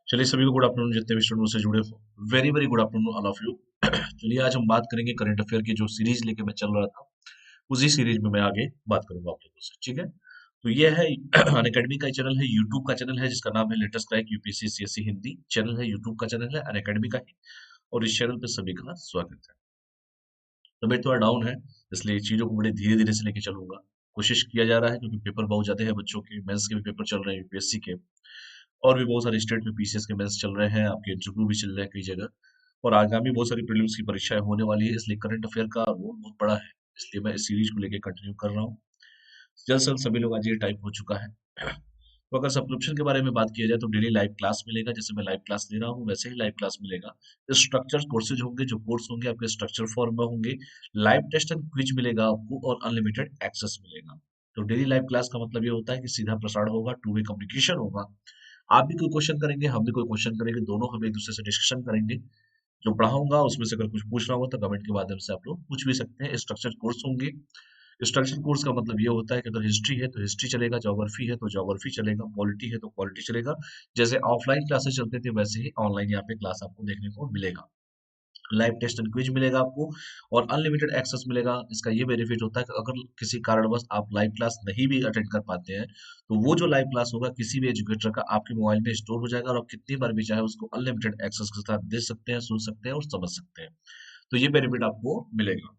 चलिए सभी को गुड आफ्टरनून, जितने भी स्टूडेंट से जुड़े हो, very very good afternoon all of you. चलिए आज हम बात करेंगे करंट अफेयर की जो सीरीज लेके मैं चल रहा था, उसी सीरीज में मैं आगे बात करूंगा आप लोगों से। ठीक है, तो ये है अनअकैडमी का चैनल है, यूट्यूब का चैनल है जिसका नाम है latest crack UPSC CSC Hindi channel है, यूट्यूब का चैनल है अनअकैडमी का ही। और इस चैनल पे सभी का स्वागत है। तबीयत थोड़ा डाउन है, इसलिए चीजों को बड़े धीरे धीरे से लेके चलूंगा। कोशिश किया जा रहा है क्योंकि पेपर बहुत ज्यादा है, बच्चों के मेंस के भी पेपर चल रहे हैं यूपीएससी के, और भी बहुत सारे स्टेट में पीसीएस के मेंस चल रहे हैं, आपके इंटरव्यू भी चल रहे हैं कई जगह, और आगामी बहुत सारी प्रीलिम्स की परीक्षाएं होने वाली है, इसलिए करंट अफेयर का रोल बहुत बड़ा है। इसलिए मैं इस सीरीज को लेकर कंटिन्यू कर रहा हूँ। जल्द से जल्द सभी लोग आज ये टाइप हो चुका है। तो अगर सब्सक्रिप्शन के बारे में बात किया जाए तो डेली लाइव क्लास मिलेगा, जैसे मैं लाइव क्लास ले रहा हूँ वैसे ही लाइव क्लास मिलेगा। स्ट्रक्चर कोर्सेज होंगे, जो कोर्स होंगे आपके स्ट्रक्चर फॉर्म में होंगे। लाइव टेस्ट एंड क्विज मिलेगा आपको, और अनलिमिटेड एक्सेस मिलेगा। तो डेली लाइव क्लास का मतलब ये होता है कि सीधा प्रसारण होगा, टू वे कम्युनिकेशन होगा। आप भी कोई क्वेश्चन करेंगे, हम भी कोई क्वेश्चन करेंगे, दोनों हम एक दूसरे से डिस्कशन करेंगे। जो पढ़ाऊंगा उसमें से अगर कुछ पूछना हो तो कमेंट के माध्यम से आप लोग पूछ भी सकते हैं। स्ट्रक्चर कोर्स होंगे। स्ट्रक्चर कोर्स का मतलब ये होता है कि अगर हिस्ट्री है तो हिस्ट्री चलेगा, ज्योग्राफी है तो ज्योग्राफी चलेगा, पॉलिटी है तो पॉलिटी चलेगा। जैसे ऑफलाइन क्लासेस चलते थे वैसे ही ऑनलाइन यहाँ पे क्लास आपको देखने को मिलेगा। लाइव टेस्ट एंड क्विज मिलेगा आपको, और अनलिमिटेड एक्सेस मिलेगा। इसका ये बेनिफिट होता है कि अगर किसी कारणवश आप लाइव क्लास नहीं भी अटेंड कर पाते हैं, तो वो जो लाइव क्लास होगा किसी भी एजुकेटर का आपके मोबाइल में स्टोर हो जाएगा, और आप कितनी बार भी चाहे उसको अनलिमिटेड एक्सेस के साथ देख सकते हैं, सुन सकते हैं और समझ सकते हैं। तो ये बेनिफिट आपको मिलेगा।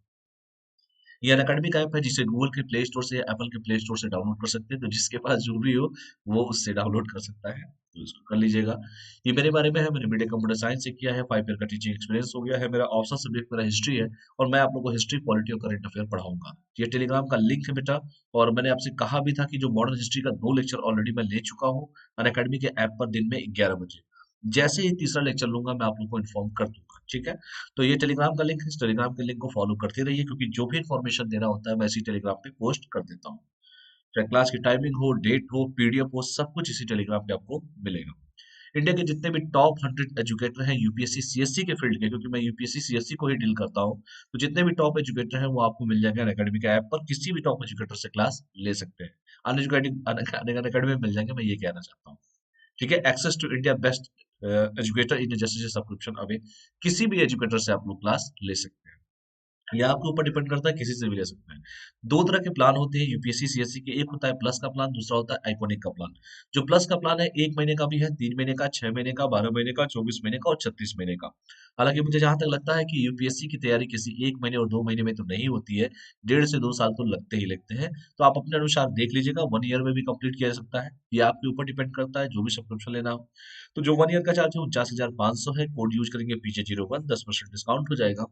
ये अनअकैडमी का ऐप है जिसे गूगल के प्ले स्टोर से या एप्पल के प्ले स्टोर से डाउनलोड कर सकते हैं, तो जिसके पास जो भी हो वो उससे डाउनलोड कर सकता है, तो इसको कर लीजिएगा। ये मेरे बारे में है, मैंने बीटेक कंप्यूटर साइंस से किया है, 5 ईयर का टीचिंग एक्सपीरियंस हो गया है, मेरा ऑप्शनल सब्जेक्ट मेरा हिस्ट्री है, और मैं आप लोगों को हिस्ट्री, पॉलिटी और करंट अफेयर पढ़ाऊंगा। ये टेलीग्राम का लिंक है बेटा। और मैंने आपसे कहा भी था कि जो मॉडर्न हिस्ट्री का 2 लेक्चर ऑलरेडी मैं ले चुका हूँ अनअकैडमी के ऐप पर, दिन में 11 बजे। जैसे ही तीसरा लेक्चर लूंगा मैं आप लोग को इन्फॉर्म कर दूंगा, ठीक है। तो ये टेलीग्राम का लिंक है, इस टेलीग्राम के लिंक को फॉलो करते रहिए, क्योंकि जो भी इन्फॉर्मेशन देना होता है मैं इसी टेलीग्राम पे पोस्ट कर देता हूँ। चाहे क्लास की टाइमिंग हो, डेट हो, पीडीएफ हो, सब कुछ इसी टेलीग्राम पे आपको मिलेगा। इंडिया के जितने भी टॉप 100 एजुकेटर हैं यूपीएससी सीएससी के फील्ड के, क्योंकि मैं यूपीएससी सीएससी को ही डील करता हूँ, तो जितने भी टॉप एजुकेटर हैं वो आपको मिल जाएंगे अनअकैडमी के ऐप पर, किसी भी टॉप एजुकेटर से क्लास ले सकते हैं। अनअकैडमी में मिल जाएंगे, मैं ये कहना चाहता हूँ। ठीक है, access to India best educator इन जैसे सब्सक्रिप्शन अवे, किसी भी एजुकेटर से आप लोग क्लास ले सकते हैं। ये आपके ऊपर डिपेंड करता है, किसी से भी ले सकते हैं। दो तरह के प्लान होते हैं यूपीएससी सीएससी के, एक होता है प्लस का प्लान, दूसरा होता है आइकॉनिक का प्लान। जो प्लस का प्लान है 1 महीने का भी है, 3 महीने का, 6 महीने का, 12 महीने का, 24 महीने का और 36 महीने का। हालांकि मुझे जहां तक लगता है कि यूपीएससी की तैयारी किसी 1 महीने और 2 महीने में तो नहीं होती है, 1.5 से 2 साल तो लगते ही लगते हैं। तो आप अपने अनुसार देख लीजिएगा, 1 ईयर में भी कंप्लीट किया जा सकता है, ये आपके ऊपर डिपेंड करता है, जो भी सब्सक्रिप्शन लेना हो। तो जो 1 ईयर का चार्ज है 49,500 है, कोड यूज करेंगे पीजे 01, 10% डिस्काउंट हो जाएगा।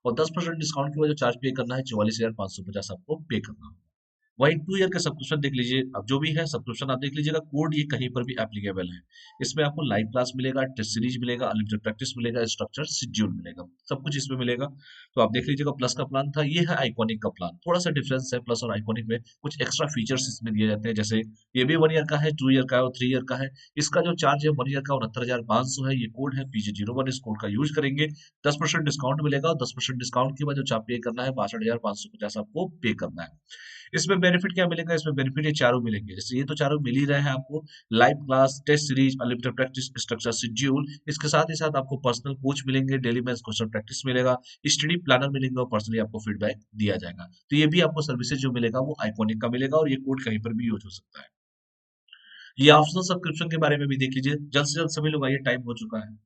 और 10% डिस्काउंट की वजह चार्ज पे करना है 44,550 आपको पे करना होगा। वही 2 ईयर का सब्सक्रिप्शन देख लीजिए, अब जो भी है सब्सक्रिप्शन आप देख लीजिएगा, कोड ये कहीं पर भी एप्लीकेबल है। इसमें आपको लाइव क्लास मिलेगा, टेस्ट सीरीज मिलेगा, अनलिमिटेड प्रैक्टिस मिलेगा, स्ट्रक्चर शेड्यूल मिलेगा, सब कुछ इसमें मिलेगा। तो आप देख लीजिएगा, प्लस का प्लान था, ये है आइकॉनिक का प्लान। थोड़ा सा डिफरेंस है प्लस और आइकॉनिक में, कुछ एक्स्ट्रा फीचर्स इसमें दिए जाते हैं, जैसे ये भी 1 ईयर का है, 2 ईयर का है और 3 ईयर का है। इसका जो चार्ज है 1 ईयर का 69,500 है, ये कोड है पीजे 01, इस कोड का यूज करेंगे 10% डिस्काउंट मिलेगा, और 10% डिस्काउंट के बाद जो आप पे करना है 62,550 आपको पे करना है। इसमें बेनिफिट क्या मिलेगा, इसमें बेनिफिट ये चारों मिलेंगे, जैसे ये तो चारों मिल ही रहे हैं आपको। Live class, test series, unlimited practice, structure schedule, इसके साथ ही साथ आपको पर्सनल कोच मिलेंगे, डेली मैथ्स क्वेश्चन प्रैक्टिस मिलेगा, स्टडी प्लानर मिलेंगे, और पर्सनली आपको फीडबैक दिया जाएगा। तो ये भी आपको सर्विसेज जो मिलेगा वो आइकॉनिक का मिलेगा, और ये कोड कहीं पर भी यूज हो सकता है। ये ऑप्शनल सब्सक्रिप्शन के बारे में भी देख लीजिए, जल्द से जल्द सभी लोग आइए, टाइम हो चुका है।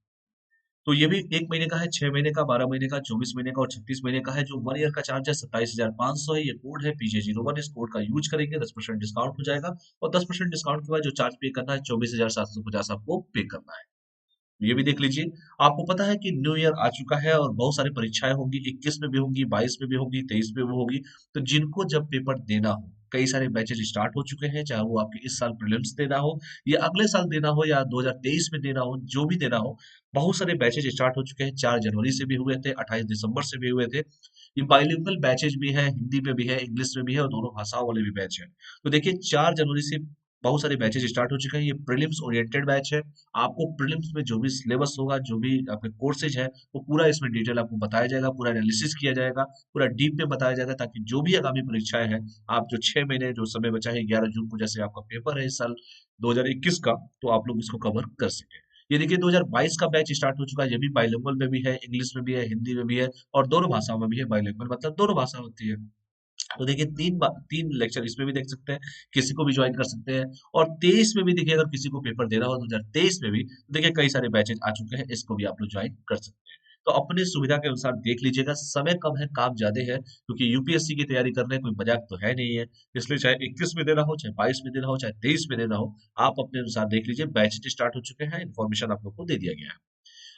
तो ये भी 1 महीने का है, 6 महीने का, 12 महीने का, 24 महीने का और 36 महीने का है। जो 1 ईयर का चार्ज है 27,500 है, ये कोड है पीजे 01, इस कोड का यूज करेंगे 10% डिस्काउंट हो जाएगा, और 10% डिस्काउंट के बाद जो चार्ज पे करना है 24,750 आपको पे करना है। ये भी देख लीजिए। आपको पता है कि न्यू ईयर आ चुका है और बहुत सारी परीक्षाएं होंगी, 21 में भी होंगी, 22 में भी होंगी, 23 में भी होगी। तो जिनको जब पेपर देना हो, कई सारे बैचेज स्टार्ट हो चुके हैं, चाहे वो आपके इस साल प्रीलिम्स देना हो, या अगले साल देना हो, या 2023 में देना हो, जो भी देना हो, बहुत सारे बैचेज स्टार्ट हो चुके हैं। 4 जनवरी से भी हुए थे, 28 दिसंबर से भी हुए थे। ये बाइलिंगुअल बैचेज भी है, हिंदी में भी है, इंग्लिश में भी है, और दोनों भाषाओं वाले भी बैच है। तो देखिए, 4 जनवरी से बहुत सारे बैचेज स्टार्ट हो चुके हैं। ये प्रीलिम्स ओरिएंटेड बैच है। आपको प्रीलिम्स में जो भी सिलेबस होगा, जो भी आपके कोर्सेज है, वो पूरा इसमें डिटेल आपको बताया जाएगा, पूरा एनालिसिस किया जाएगा, पूरा डीप में बताया जाएगा, ताकि जो भी आगामी परीक्षाएं हैं, आप जो 6 महीने जो समय बचा है, 11 जून को जैसे आपका पेपर है इस साल 2021 का, तो आप लोग इसको कवर कर सके। ये देखिए 2022 का बैच स्टार्ट हो चुका है, ये भी बाइलिंगुअल में भी है, इंग्लिश में भी है, हिंदी में भी है और दोनों भाषाओं में भी है। बाइलिंगुअल मतलब दोनों भाषा होती है। तो देखिए तीन लेक्चर इसमें भी देख सकते हैं, किसी को भी ज्वाइन कर सकते हैं। और 23 में भी देखिए, अगर किसी को पेपर देना हो 2023 में भी, तो देखिए कई सारे बैचेज आ चुके हैं, इसको भी आप लोग ज्वाइन कर सकते हैं। तो अपनी सुविधा के अनुसार देख लीजिएगा, समय कम है, काम ज्यादा है, क्योंकि यूपीएससी की तैयारी करने कोई मजाक तो है नहीं है। इसलिए चाहे 21 में देना हो, चाहे 22 में देना हो, चाहे 23 में देना हो, आप अपने अनुसार देख लीजिए। बैचेज स्टार्ट हो चुके हैं, इन्फॉर्मेशन आप लोग को दे दिया गया है।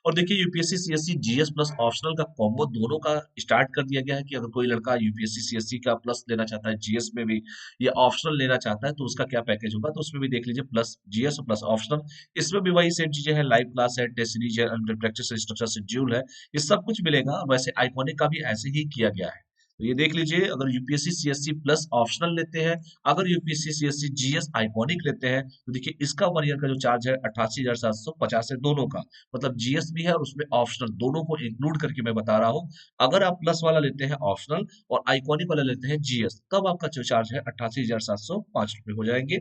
और देखिए UPSC CSC GS plus optional का कॉम्बो दोनों का स्टार्ट कर दिया गया है, कि अगर कोई लड़का यूपीएससी सीएससी का प्लस लेना चाहता है, जीएस में भी या ऑप्शनल लेना चाहता है, तो उसका क्या पैकेज होगा, तो उसमें भी देख लीजिए, प्लस जीएस और प्लस ऑप्शनल। इसमें भी वही सेम चीजें हैं, लाइव क्लास है, टेस्ट सीरीज है, प्रैक्टिस स्ट्रक्चर शेड्यूल है, ये सब कुछ मिलेगा। वैसे आइकॉनिक का भी ऐसे ही किया गया है। तो ये देख लीजिए, अगर यूपीएससी सीएससी प्लस ऑप्शनल लेते हैं, अगर यूपीएससी सीएससी जीएस आइकॉनिक लेते हैं, तो देखिए इसका 1 ईयर का जो चार्ज है 88,750 है दोनों का। मतलब जीएस भी है और उसमें ऑप्शनल, दोनों को इंक्लूड करके मैं बता रहा हूँ। अगर आप प्लस वाला लेते हैं ऑप्शनल और आइकॉनिक वाला लेते हैं जीएस, तब आपका जो चार्ज है 88,705 रुपए हो जाएंगे।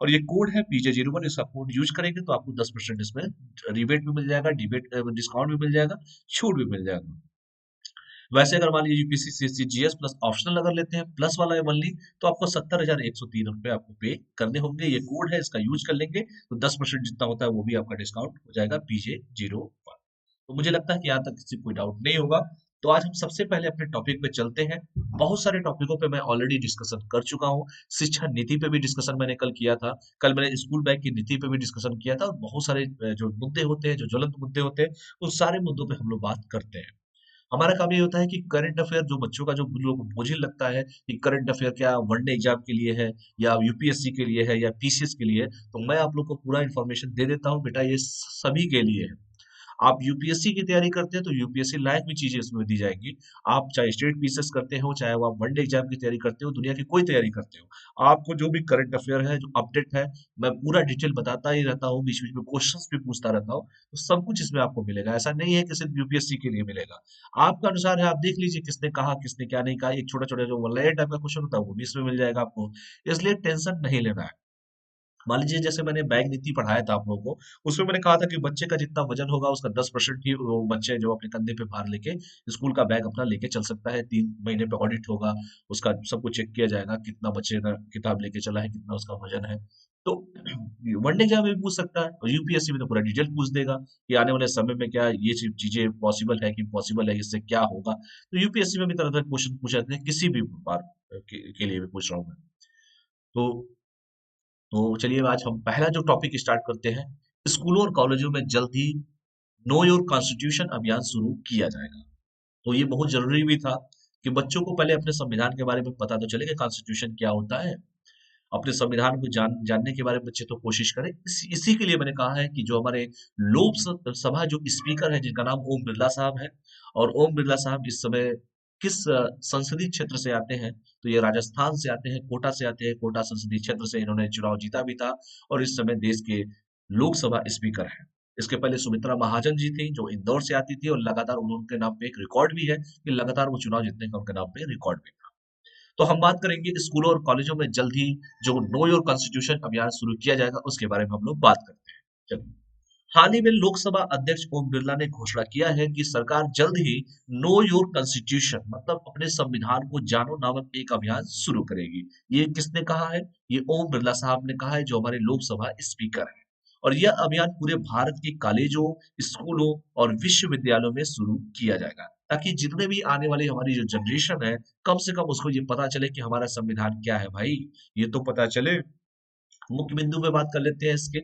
और ये कोड है PJ01, इसका कोड यूज करेंगे तो आपको 10% इसमें रिबेट भी मिल जाएगा, डिबेट डिस्काउंट भी मिल जाएगा, छूट भी मिल जाएगा। वैसे अगर मान लीजिए UPC CSC GS plus optional अगर लेते हैं, प्लस वाला ओनली, तो आपको 70,103 रुपए आपको पे करने होंगे। ये कोड है, इसका यूज कर लेंगे तो 10% जितना होता है वो भी आपका डिस्काउंट हो जाएगा, PJ01। तो मुझे लगता है कि यहाँ तक किसी को कोई डाउट नहीं होगा। तो आज हम सबसे पहले अपने टॉपिक पे चलते हैं। बहुत सारे टॉपिकों पे मैं ऑलरेडी डिस्कशन कर चुका हूँ। शिक्षा नीति पे भी डिस्कशन मैंने कल किया था, कल मैंने स्कूल बैग की नीति पे भी डिस्कशन किया था, और बहुत सारे जो मुद्दे होते हैं, जो ज्वलंत मुद्दे होते हैं, उन सारे मुद्दों पे हम लोग बात करते हैं। हमारा काम ये होता है कि करंट अफेयर जो बच्चों का, जो लोगों को बोझिल लगता है कि करंट अफेयर क्या वनडे एग्जाम के लिए है या यूपीएससी के लिए है या पीसीएस के लिए है, तो मैं आप लोग को पूरा इन्फॉर्मेशन दे देता हूँ बेटा, ये सभी के लिए है। आप यूपीएससी की तैयारी करते हैं तो यूपीएससी लायक भी चीजें इसमें दी जाएंगी। आप चाहे स्टेट पीसीएस करते हो, चाहे वो आप वनडे एग्जाम की तैयारी करते हो, दुनिया की कोई तैयारी करते हो, आपको जो भी करंट अफेयर है, जो अपडेट है, मैं पूरा डिटेल बताता ही रहता हूँ, बीच बीच में क्वेश्चंस भी पूछता रहता हूँ। तो सब कुछ इसमें आपको मिलेगा, ऐसा नहीं है कि सिर्फ यूपीएससी के लिए मिलेगा। आपका अनुसार है, आप देख लीजिए किसने कहा, किसने क्या नहीं कहा। एक छोटा छोटा जो वन लाइन टाइप का क्वेश्चन होता है वो भी इसमें मिल जाएगा आपको। इसलिए टेंशन नहीं लेना है। मान लीजिए जैसे मैंने बैग नीति पढ़ाया था आप लोगों को, उसमें मैंने कहा था कि बच्चे का जितना वजन होगा उसका 10% ही वो बच्चे जो अपने कंधे पे भार लेके स्कूल का बैग अपना लेके चल सकता है। 3 महीने पे ऑडिट होगा, उसका सब कुछ चेक किया जाएगा, कितना बच्चे का किताब लेके चला है, कितना उसका वजन है। तो वनडे एग्जाम में भी पूछ सकता है, और यूपीएससी में तो पूरा डिटेल पूछ देगा कि आने वाले समय में क्या ये चीजें पॉसिबल है कि इम्पॉसिबल है, इससे क्या होगा। तो यूपीएससी में भी तरह तरह के क्वेश्चन पूछे जाते हैं, किसी भी बार के लिए भी पूछ रहा हूँ मैं। तो चलिए आज हम पहला जो टॉपिक स्टार्ट करते हैं। स्कूलों और कॉलेजों में जल्द ही नो योर कॉन्स्टिट्यूशन अभियान शुरू किया जाएगा। तो ये बहुत जरूरी भी था कि बच्चों को पहले अपने संविधान के बारे में पता तो चले कि कॉन्स्टिट्यूशन क्या होता है। अपने संविधान को जानने के बारे में बच्चे तो कोशिश करें। इसी के लिए मैंने कहा है कि जो हमारे सभा जो स्पीकर है, जिनका नाम ओम बिरला साहब है, और ओम बिरला साहब इस समय किस संसदीय क्षेत्र से आते हैं, तो ये राजस्थान से आते हैं, कोटा से आते हैं। कोटा संसदीय क्षेत्र से इन्होंने चुनाव जीता भी था, और इस समय देश के लोकसभा स्पीकर हैं। इसके पहले सुमित्रा महाजन जी थी, जो इंदौर से आती थी, और लगातार उनके नाम पे एक रिकॉर्ड भी है कि लगातार वो चुनाव जीतने का उनके नाम पे रिकॉर्ड भी था। तो हम बात करेंगे स्कूलों और कॉलेजों में जल्द ही जो नो योर कॉन्स्टिट्यूशन अभियान शुरू किया जाएगा, उसके बारे में हम लोग बात करते हैं। चलिए, हाल ही में लोकसभा अध्यक्ष ओम बिरला ने घोषणा किया है कि सरकार जल्द ही नो योर कॉन्स्टिट्यूशन मतलब अपने संविधान को जानो नामक एक अभियान शुरू करेगी। ये किसने कहा है? ये ओम बिरला साहब ने कहा है, जो हमारे लोकसभा स्पीकर हैं। और यह अभियान पूरे भारत के कॉलेजों, स्कूलों और विश्वविद्यालयों में शुरू किया जाएगा, ताकि जितने भी आने वाली हमारी जो जनरेशन है, कम से कम उसको ये पता चले कि हमारा संविधान क्या है भाई, ये तो पता चले। मुख्य बिंदु पे बात कर लेते हैं इसके।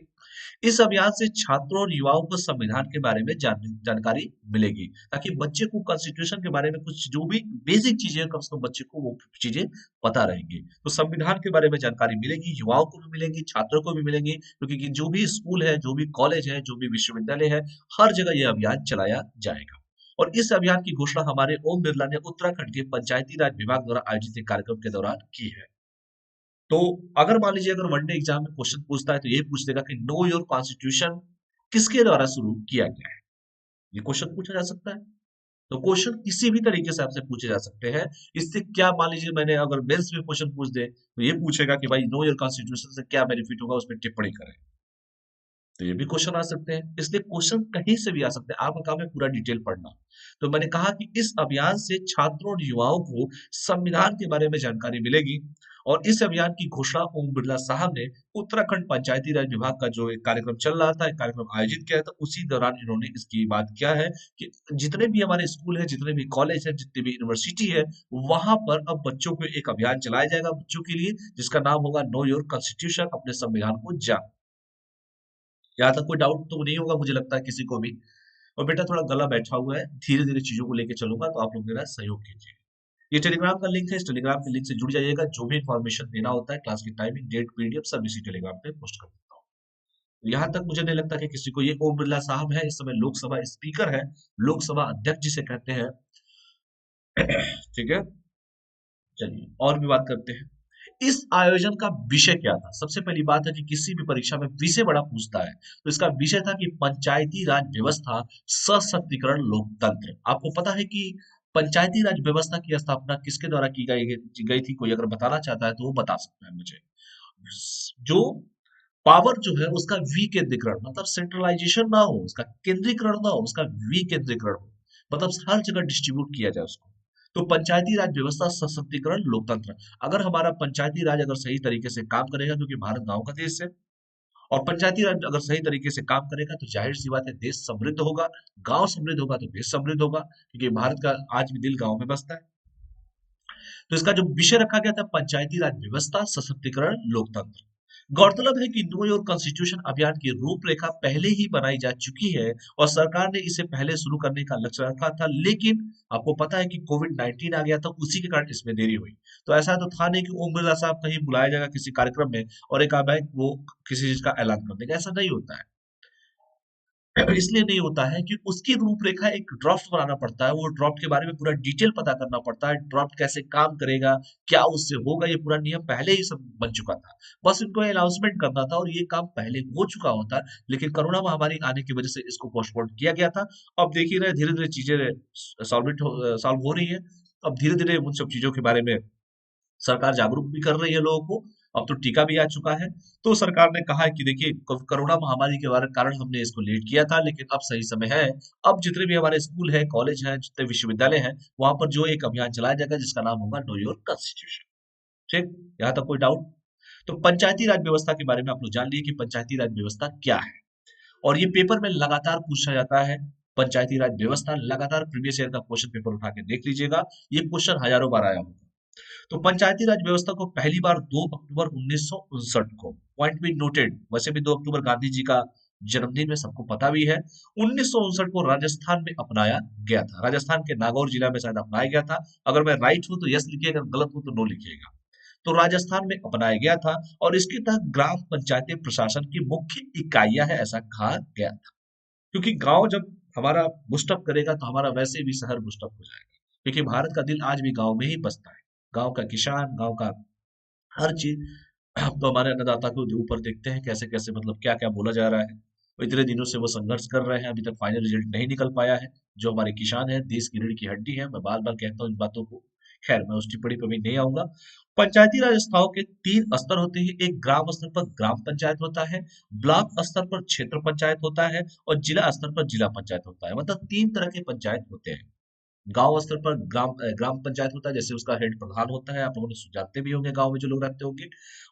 इस अभियान से छात्रों और युवाओं को संविधान के बारे में जानकारी मिलेगी, ताकि बच्चे को कॉन्स्टिट्यूशन के बारे में कुछ जो भी बेसिक चीजें हैं, कम से कम बच्चे को वो चीजें पता रहेंगी। तो संविधान के बारे में जानकारी मिलेगी, युवाओं को भी मिलेगी, छात्रों को भी मिलेंगी, क्योंकि जो भी स्कूल है, जो भी कॉलेज है, जो भी विश्वविद्यालय है, हर जगह ये अभियान चलाया जाएगा। और इस अभियान की घोषणा हमारे ओम बिरला ने उत्तराखंड के पंचायती राज विभाग द्वारा आयोजित एक कार्यक्रम के दौरान की है। तो अगर मान लीजिए अगर वनडे एग्जाम में क्वेश्चन पूछता है, तो ये पूछ देगा कि नो योर कॉन्स्टिट्यूशन किसके द्वारा शुरू किया गया है। ये क्वेश्चन पूछा जा सकता है। तो क्वेश्चन किसी भी तरीके से आपसे पूछे जा सकते हैं। इससे क्या, मान लीजिए मैंने अगर मेंस में क्वेश्चन पूछ दे, तो ये पूछेगा कि भाई नो योर कॉन्स्टिट्यूशन से क्या बेनिफिट होगा, उस पर टिप्पणी करें। तो ये भी क्वेश्चन आ सकते हैं, इसलिए क्वेश्चन कहीं से भी आ सकते हैं, आपका काम है पूरा डिटेल पढ़ना। तो मैंने कहा कि इस अभियान से छात्रों और युवाओं को संविधान के बारे में जानकारी मिलेगी, और इस अभियान की घोषणा ओम बिरला साहब ने उत्तराखंड पंचायती राज विभाग का जो एक कार्यक्रम चल रहा था, एक कार्यक्रम आयोजित किया था, उसी दौरान इन्होंने इसकी बात किया है कि जितने भी हमारे स्कूल है, जितने भी कॉलेज है, जितनी भी यूनिवर्सिटी है, वहां पर अब बच्चों को एक अभियान चलाया जाएगा बच्चों के लिए, जिसका नाम होगा नो योर कॉन्स्टिट्यूशन, अपने संविधान को जान। यहाँ तक कोई डाउट तो नहीं होगा मुझे लगता है किसी को भी। और बेटा थोड़ा गला बैठा हुआ है, धीरे धीरे चीजों को लेके चलूंगा, तो आप लोग मेरा सहयोग कीजिए। ये टेलीग्राम का लिंक है, इस टेलीग्राम के लिंक से जुड़ जाइएगा, जो भी इन्फॉर्मेशन देना होता है, क्लास की टाइमिंग, डेट, पीडीएफ सब इसी टेलीग्राम पे पोस्ट कर देता हूँ। तो यहाँ तक मुझे नहीं लगता कि किसी को, ये ओम बिरला साहब है, इस समय लोकसभा स्पीकर है, लोकसभा अध्यक्ष जिसे कहते हैं। ठीक है, चलिए और भी बात करते हैं। इस आयोजन का विषय क्या था? सबसे पहली बात है कि किसी भी परीक्षा में विषय बड़ा पूछता है, तो इसका विषय था कि पंचायती राज व्यवस्था, सशक्तिकरण, लोकतंत्र। आपको पता है कि पंचायती राज व्यवस्था की स्थापना किसके द्वारा की गई थी? कोई अगर बताना चाहता है तो वो बता सकता है मुझे। जो पावर जो है उसका विकेंद्रीकरण, मतलब सेंट्रलाइजेशन ना हो, उसका केंद्रीकरण ना हो, उसका विकेंद्रीकरण हो, मतलब हर जगह डिस्ट्रीब्यूट किया जाए उसको। तो पंचायती राज व्यवस्था, सशक्तिकरण, लोकतंत्र। अगर हमारा पंचायती राज अगर सही तरीके से काम करेगा, क्योंकि भारत गांव का देश है, और पंचायती राज अगर सही तरीके से काम करेगा तो जाहिर सी बात है देश समृद्ध होगा, गांव समृद्ध होगा तो देश समृद्ध होगा, क्योंकि भारत का आज भी दिल गांव में बसता है। तो इसका जो विषय रखा गया था, पंचायती राज व्यवस्था, सशक्तिकरण, लोकतंत्र। गौरतलब है कि नो योर कॉन्स्टिट्यूशन अभियान की रूपरेखा पहले ही बनाई जा चुकी है, और सरकार ने इसे पहले शुरू करने का लक्ष्य रखा था, लेकिन आपको पता है कि कोविड-19 आ गया था, उसी के कारण इसमें देरी हुई। तो ऐसा तो था नहीं कि ओम बिरला साहब कहीं बुलाया जाएगा किसी कार्यक्रम में और एक आध वो किसी चीज का ऐलान कर देगा, ऐसा नहीं होता है। इसलिए नहीं होता है कि उसकी रूपरेखा, एक ड्राफ्ट बनाना पड़ता है, वो ड्राफ्ट के बारे में पूरा डिटेल पता करना पड़ता है, ड्राफ्ट कैसे काम करेगा, क्या उससे होगा, ये पूरा नियम पहले ही सब बन चुका था। बस इनको अनाउंसमेंट करना था और ये काम पहले हो चुका होता, लेकिन कोरोना महामारी आने की वजह से इसको पोस्टपोन किया गया था। अब देख ही रहे, धीरे धीरे चीजें सॉल्व हो रही है। अब धीरे धीरे उन सब चीजों के बारे में सरकार जागरूक भी कर रही है लोगों को। अब तो टीका भी आ चुका है। तो सरकार ने कहा है कि देखिए, कोरोना महामारी के कारण हमने इसको लेट किया था, लेकिन अब सही समय है। अब जितने भी हमारे स्कूल है, कॉलेज है, जितने विश्वविद्यालय हैं, वहां पर जो एक अभियान चलाया जाएगा जिसका नाम होगा नो योर कॉन्स्टिट्यूशन। ठीक, यहाँ तक कोई डाउट? तो पंचायती राज व्यवस्था के बारे में आप लोग जान लीजिए कि पंचायती राज व्यवस्था क्या है, और ये पेपर में लगातार पूछा जाता है। पंचायती राज व्यवस्था लगातार प्रीवियस ईयर का क्वेश्चन पेपर उठा के देख लीजिएगा, ये क्वेश्चन हजारों बार आया होगा। तो पंचायती राज व्यवस्था को पहली बार 2 अक्टूबर 1959 को, पॉइंट बी नोटेड, वैसे भी 2 अक्टूबर गांधी जी का जन्मदिन में सबको पता भी है, 1959 को राजस्थान में अपनाया गया था। राजस्थान के नागौर जिला में शायद अपनाया गया था। अगर मैं राइट हूं तो यस लिखिएगा, अगर गलत हूं तो नो लिखिएगा। तो राजस्थान में अपनाया गया था, और इसके तहत ग्राम पंचायती प्रशासन की मुख्य इकाइयां है, ऐसा कहा गया था। क्योंकि गांव जब हमारा बुस्टअप करेगा तो हमारा वैसे भी शहर बुस्टअप हो जाएगा, क्योंकि भारत का दिल आज भी गांव में ही बसता है। गांव का किसान, गांव का हर चीज। हम तो हमारे अन्नदाता को ऊपर देखते हैं कैसे कैसे, मतलब क्या क्या बोला जा रहा है। वो इतने दिनों से वो संघर्ष कर रहे हैं, अभी तक फाइनल रिजल्ट नहीं निकल पाया है। जो हमारे किसान है, देश की रीढ़ की हड्डी है, मैं बार बार कहता हूँ इन बातों को। खैर, मैं उस टिप्पणी पर भी नहीं आऊंगा। पंचायती राज संस्थाओं के 3 स्तर होते हैं। एक ग्राम स्तर पर ग्राम पंचायत होता है, ब्लॉक स्तर पर क्षेत्र पंचायत होता है, और जिला स्तर पर जिला पंचायत होता है। मतलब 3 तरह के पंचायत होते हैं। गांव स्तर पर ग्राम पंचायत होता है, जैसे उसका हेड प्रधान होता है, आप लोगों ने जानते भी होंगे गांव में जो लोग रहते होंगे।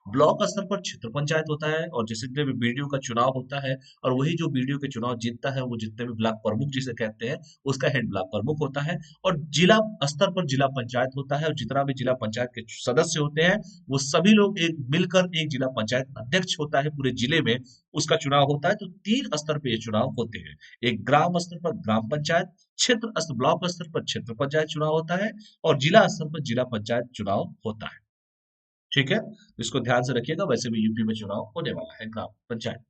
ब्लॉक स्तर पर क्षेत्र पंचायत होता है, और जैसे जितने भी बीडीओ का चुनाव होता है, और वही जो बीडीओ के चुनाव जीतता है वो जितने भी ब्लॉक प्रमुख जिसे कहते हैं, उसका हेड ब्लॉक प्रमुख होता है। और जिला स्तर पर जिला पंचायत होता है, और जितना भी जिला पंचायत के सदस्य होते हैं वो सभी लोग एक मिलकर एक जिला पंचायत अध्यक्ष होता है पूरे जिले में, उसका चुनाव होता है। तो 3 स्तर पे ये चुनाव होते हैं। एक ग्राम स्तर पर ग्राम पंचायत, क्षेत्र स्तर ब्लॉक स्तर पर क्षेत्र पंचायत चुनाव होता है, और जिला स्तर पर जिला पंचायत चुनाव होता है। ठीक है, तो इसको ध्यान से रखिएगा, वैसे भी यूपी में चुनाव होने वाला है ग्राम पंचायत,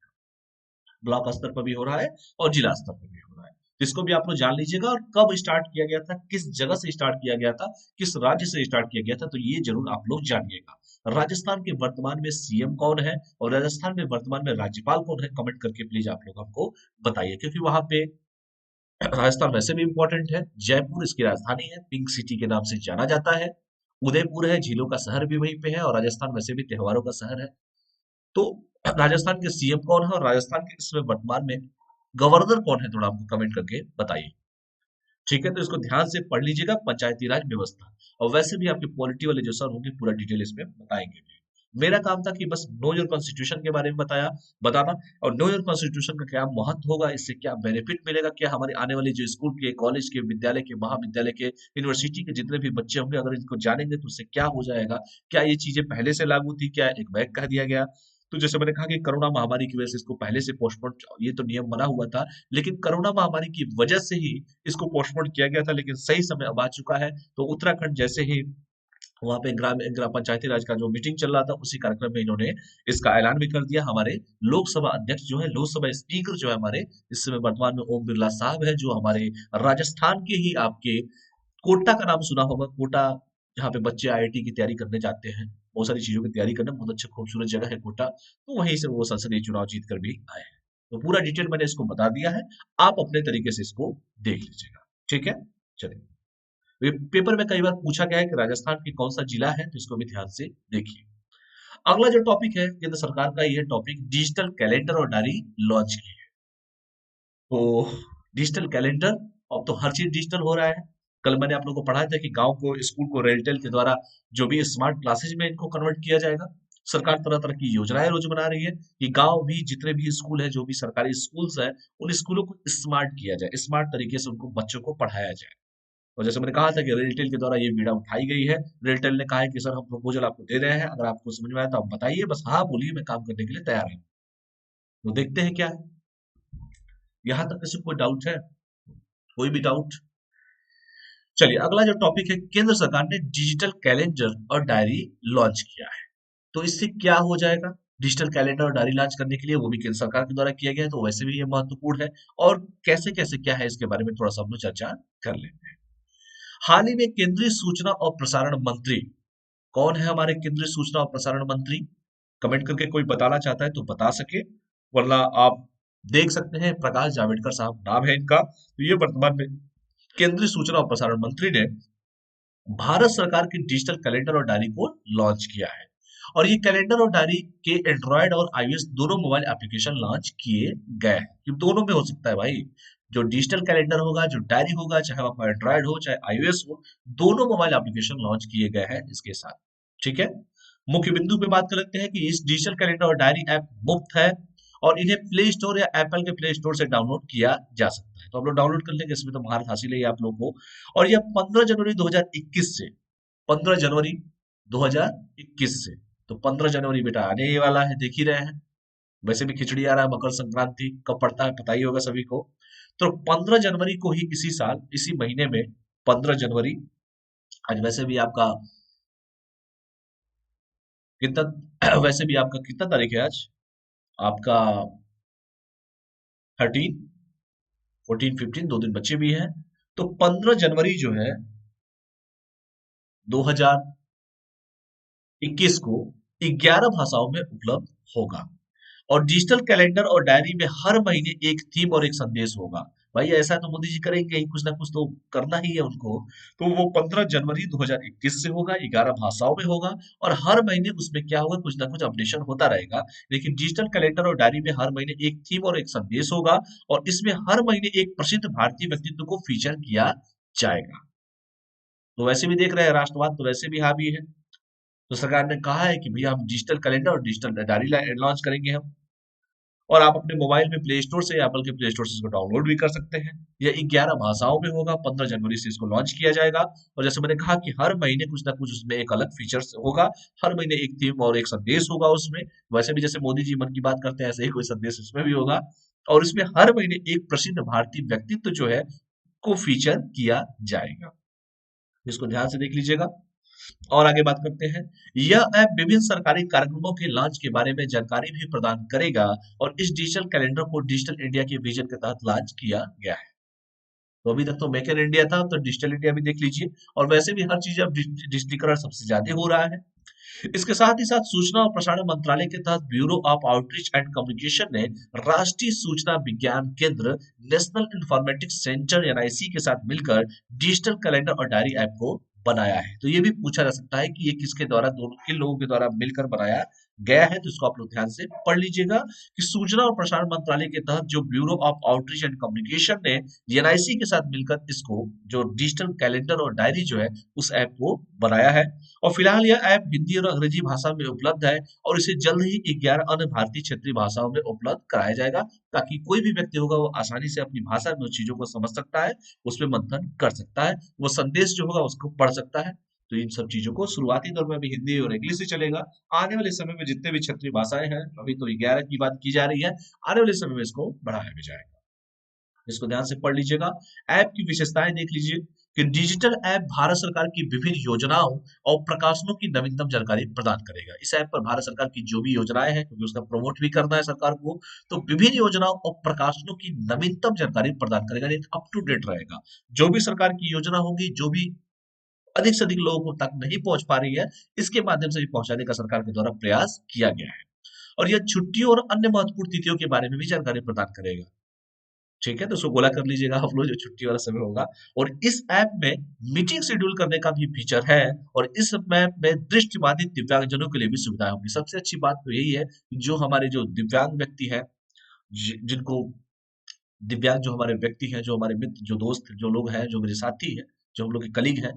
ब्लॉक स्तर पर भी हो रहा है और जिला स्तर पर भी हो रहा है। तो इसको भी आप लोग जान लीजिएगा, और कब स्टार्ट किया गया था, किस जगह से स्टार्ट किया गया था, किस राज्य से स्टार्ट किया गया था, तो ये जरूर आप लोग जानिएगा। राजस्थान के वर्तमान में सीएम कौन है, और राजस्थान में वर्तमान में राज्यपाल कौन है, कमेंट करके प्लीज आप लोग हमको बताइए, क्योंकि वहां पे राजस्थान वैसे भी इंपॉर्टेंट है। जयपुर इसकी राजधानी है, पिंक सिटी के नाम से जाना जाता है। उदयपुर है, झीलों का शहर भी वहीं पे है, और राजस्थान वैसे भी त्योहारों का शहर है। तो राजस्थान के सीएम कौन है और राजस्थान के इसमें वर्तमान में गवर्नर कौन है, थोड़ा हमको कमेंट करके बताइए। ठीक है, तो इसको ध्यान से पढ़ लीजिएगा, पंचायती राज व्यवस्था। और वैसे भी आपके पॉलिटी वाले जो सर होंगे पूरा डिटेल इसमें बताएंगे भी। मेरा काम था कि बस नो योर कॉन्स्टिट्यूशन के बारे में बताना, और नो योर कॉन्स्टिट्यूशन का क्या महत्व होगा, इससे क्या बेनिफिट मिलेगा, क्या हमारे आने वाले जो स्कूल के, कॉलेज के, विद्यालय के, महाविद्यालय के, यूनिवर्सिटी के जितने भी बच्चे होंगे अगर इनको जानेंगे तो उससे क्या हो जाएगा, क्या ये चीजें पहले से लागू थी, क्या एक बैग कह दिया गया। तो जैसे मैंने कहा कि कोरोना महामारी की वजह से इसको पहले से पोस्टपोन, ये तो नियम बना हुआ था, लेकिन कोरोना महामारी की वजह से ही इसको पोस्टपोन किया गया था, लेकिन सही समय अब आ चुका है। तो उत्तराखंड जैसे ही वहां पे ग्राम पंचायती राज का जो मीटिंग चल रहा था उसी कार्यक्रम में इन्होंने इसका ऐलान भी कर दिया। हमारे लोकसभा अध्यक्ष जो है, लोकसभा स्पीकर जो है हमारे इस समय वर्तमान में ओम बिरला साहब है, जो हमारे राजस्थान के ही आपके कोटा का नाम सुना होगा, कोटा, जहाँ पे बच्चे आईआईटी की तैयारी करने जाते हैं, बहुत सारी चीजों की तैयारी करने, बहुत अच्छा खूबसूरत जगह है कोटा, तो वहीं से वो संसदीय चुनाव जीत कर भी आए हैं। तो पूरा डिटेल मैंने इसको बता दिया है, आप अपने तरीके से इसको देख लीजिएगा। ठीक है, चलिए। पेपर में कई बार पूछा गया है कि राजस्थान की कौन सा जिला है, तो इसको भी ध्यान से देखिए। अगला जो टॉपिक है केंद्र सरकार का, यह टॉपिक डिजिटल कैलेंडर और डायरी लॉन्च की है। तो डिजिटल कैलेंडर, अब तो हर चीज डिजिटल हो रहा है। कल मैंने आप लोगों को पढ़ाया था कि गांव को, स्कूल को रेलटेल के द्वारा जो भी स्मार्ट क्लासेज में इनको कन्वर्ट किया जाएगा। सरकार तरह तरह की योजनाएं रोज बना रही है कि गांव भी, जितने भी स्कूल है, जो भी सरकारी स्कूल्स है, उन स्कूलों को स्मार्ट किया जाए, स्मार्ट तरीके से उनको बच्चों को पढ़ाया जाए। और जैसे मैंने कहा था कि रेलटेल के द्वारा ये बीड़ा उठाई गई है। रेलटेल ने कहा है कि सर हम प्रपोजल आपको दे रहे हैं, अगर आपको समझ में आया तो आप बताइए, बस हाँ बोलिए, मैं काम करने के लिए तैयार हूँ। तो देखते हैं क्या है। यहाँ तक किसी कोई डाउट है? कोई भी डाउट? चलिए, अगला जो टॉपिक है, केंद्र सरकार ने डिजिटल कैलेंडर और डायरी लॉन्च किया है। तो इससे क्या हो जाएगा? डिजिटल कैलेंडर और डायरी लॉन्च करने के लिए, वो भी केंद्र सरकार के द्वारा किया गया है, तो वैसे भी ये महत्वपूर्ण है। और कैसे कैसे क्या है इसके बारे में थोड़ा सा हम लोग चर्चा कर लेते हैं। हाल ही में केंद्रीय सूचना और प्रसारण मंत्री, कौन है हमारे केंद्रीय सूचना और प्रसारण मंत्री? कमेंट करके कोई बताना चाहता है तो बता सके, वरना आप देख सकते हैं, प्रकाश जावड़ेकर साहब नाम है इनका। तो ये वर्तमान में केंद्रीय सूचना और प्रसारण मंत्री ने भारत सरकार के डिजिटल कैलेंडर और डायरी को लॉन्च किया है। और ये कैलेंडर और डायरी के एंड्रॉयड और आईओएस दोनों मोबाइल एप्लीकेशन लॉन्च किए गए हैं। ये दोनों में हो सकता है भाई, जो डिजिटल कैलेंडर होगा, जो डायरी होगा, चाहे आपका एंड्रॉयड हो चाहे आईओएस हो, दोनों मोबाइल एप्लीकेशन लॉन्च किए गए हैं इसके साथ। ठीक है, मुख्य बिंदु पे बात कर लेते हैं कि इस डिजिटल कैलेंडर और डायरी ऐप मुफ्त है और इन्हें प्ले स्टोर या एप्पल के प्ले स्टोर से डाउनलोड किया जा सकता है। तो आप लोग डाउनलोड कर लेंगे, इसमें तो महारत हासिल है आप लोग को। और यह 15 जनवरी 2021 से, 15 जनवरी 2021 से, तो 15 जनवरी बेटा आने ही वाला है, देख ही रहे हैं। वैसे भी खिचड़ी आ रहा है, मकर संक्रांति कब पड़ता है पता ही होगा सभी को। तो 15 जनवरी को ही, इसी साल इसी महीने में 15 जनवरी, आज वैसे भी आपका कितना वैसे भी आपका कितना तारीख है आज? आपका 13, 14, 15, 2 दिन बच्चे भी हैं। तो 15 जनवरी जो है 2021 को 11 भाषाओं में उपलब्ध होगा। और डिजिटल कैलेंडर और डायरी में हर महीने एक थीम और एक संदेश होगा। भाई ऐसा तो मोदी जी करेंगे ही, कुछ ना कुछ तो करना ही है उनको। तो वो 15 जनवरी 2021 से होगा, 11 भाषाओं में होगा, और हर महीने उसमें क्या होगा, कुछ ना कुछ अपडेशन होता रहेगा। लेकिन डिजिटल कैलेंडर और डायरी में हर महीने एक थीम और एक संदेश होगा, और इसमें हर महीने एक प्रसिद्ध भारतीय व्यक्तित्व को फीचर किया जाएगा। तो वैसे भी देख रहे हैं, राष्ट्रवाद तो वैसे भी हावी है। तो सरकार ने कहा है कि भैया हम डिजिटल कैलेंडर और डिजिटल डायरी लॉन्च करेंगे हम। और आप अपने मोबाइल में प्ले स्टोर से, एप्पल के प्ले स्टोर से इसको डाउनलोड भी कर सकते हैं। यह 11 भाषाओं में होगा, 15 जनवरी से इसको लॉन्च किया जाएगा। और जैसे मैंने कहा कि हर महीने कुछ ना कुछ उसमें एक अलग फीचर्स होगा, हर महीने एक थीम और एक संदेश होगा उसमें। वैसे भी जैसे मोदी जी मन की बात करते हैं, ऐसे ही कोई संदेश इसमें भी होगा। और इसमें हर महीने एक प्रसिद्ध भारतीय व्यक्तित्व जो है को फीचर किया जाएगा। इसको ध्यान से देख लीजिएगा। और आगे बात करते हैं। यह ऐप विभिन्न सरकारी कार्यक्रमों के लॉन्च के बारे में जानकारी भी प्रदान करेगा, और इस डिजिटल कैलेंडर को डिजिटल इंडिया के विजन के तहत लॉन्च किया गया है। तो अभी तक तो मेक इन इंडिया था, तो डिजिटल इंडिया भी देख लीजिए। और वैसे भी हर चीज अब डिजिटलीकरण सबसे ज्यादा हो रहा है। इसके साथ ही साथ सूचना और प्रसारण मंत्रालय के तहत bureau of outreach and communication ने राष्ट्रीय सूचना विज्ञान केंद्र, नेशनल इंफॉर्मेटिक्स सेंटर एनआईसी के साथ मिलकर डिजिटल कैलेंडर और डायरी ऐप को बनाया है। तो ये भी पूछा जा सकता है कि ये किसके द्वारा, दोनों किन लोगों के द्वारा मिलकर बनाया गया है, तो इसको आप लोग ध्यान से पढ़ लीजिएगा कि सूचना और प्रसारण मंत्रालय के तहत जो bureau of outreach and communication ने एनआईसी के साथ मिलकर इसको जो डिजिटल कैलेंडर और डायरी जो है उस ऐप को बनाया है। और फिलहाल यह ऐप हिंदी और अंग्रेजी भाषा में उपलब्ध है और इसे जल्द ही 11 अन्य भारतीय क्षेत्रीय भाषाओं में उपलब्ध कराया जाएगा, ताकि कोई भी व्यक्ति होगा वो आसानी से अपनी भाषा में उन चीजों को समझ सकता है, उसमें मंथन कर सकता है, वो संदेश जो होगा उसको पढ़ सकता है। तो इन सब चीजों को शुरुआती दौर में अभी हिंदी और इंग्लिश ही चलेगा। आने वाले समय में जितने भी क्षेत्रीय भाषाएं हैं, अभी तो 11 की बात की जा रही है, आने वाले समय में इसको बढ़ाया भी जाएगा। इसको ध्यान से पढ़ लीजिएगा। ऐप की विशेषताएं देख लीजिए कि डिजिटल ऐप भारत सरकार की विभिन्न योजनाओं और प्रकाशनों की नवीनतम जानकारी प्रदान करेगा। इस ऐप पर भारत सरकार की जो भी योजनाएं हैं, क्योंकि उसका प्रमोट भी करना है सरकार को, तो विभिन्न योजनाओं और प्रकाशनों की नवीनतम जानकारी प्रदान करेगा, अप टू डेट रहेगा। जो भी सरकार की योजना होगी, जो भी अधिक से अधिक लोगों तक नहीं पहुंच पा रही है, इसके माध्यम से भी पहुंचाने का सरकार के द्वारा प्रयास किया गया है। और यह छुट्टियों और अन्य महत्वपूर्ण तिथियों के बारे में भी जानकारी प्रदान करेगा। ठीक है, तो उसको गोला कर लीजिएगा आप लोग, जो छुट्टी वाला समय होगा। और इस ऐप में मीटिंग शेड्यूल करने का भी फीचर है, और इस ऐप में दृष्टिबाधित दिव्यांगजनों के लिए भी सुविधाएं होंगी। सबसे अच्छी बात तो यही है कि जो हमारे जो दिव्यांग व्यक्ति हैं, जिनको दिव्यांग जो हमारे व्यक्ति हैं, जो हमारे मित्र, जो दोस्त, जो लोग हैं, जो मेरे साथी हैं, जो हम लोग के कलीग हैं,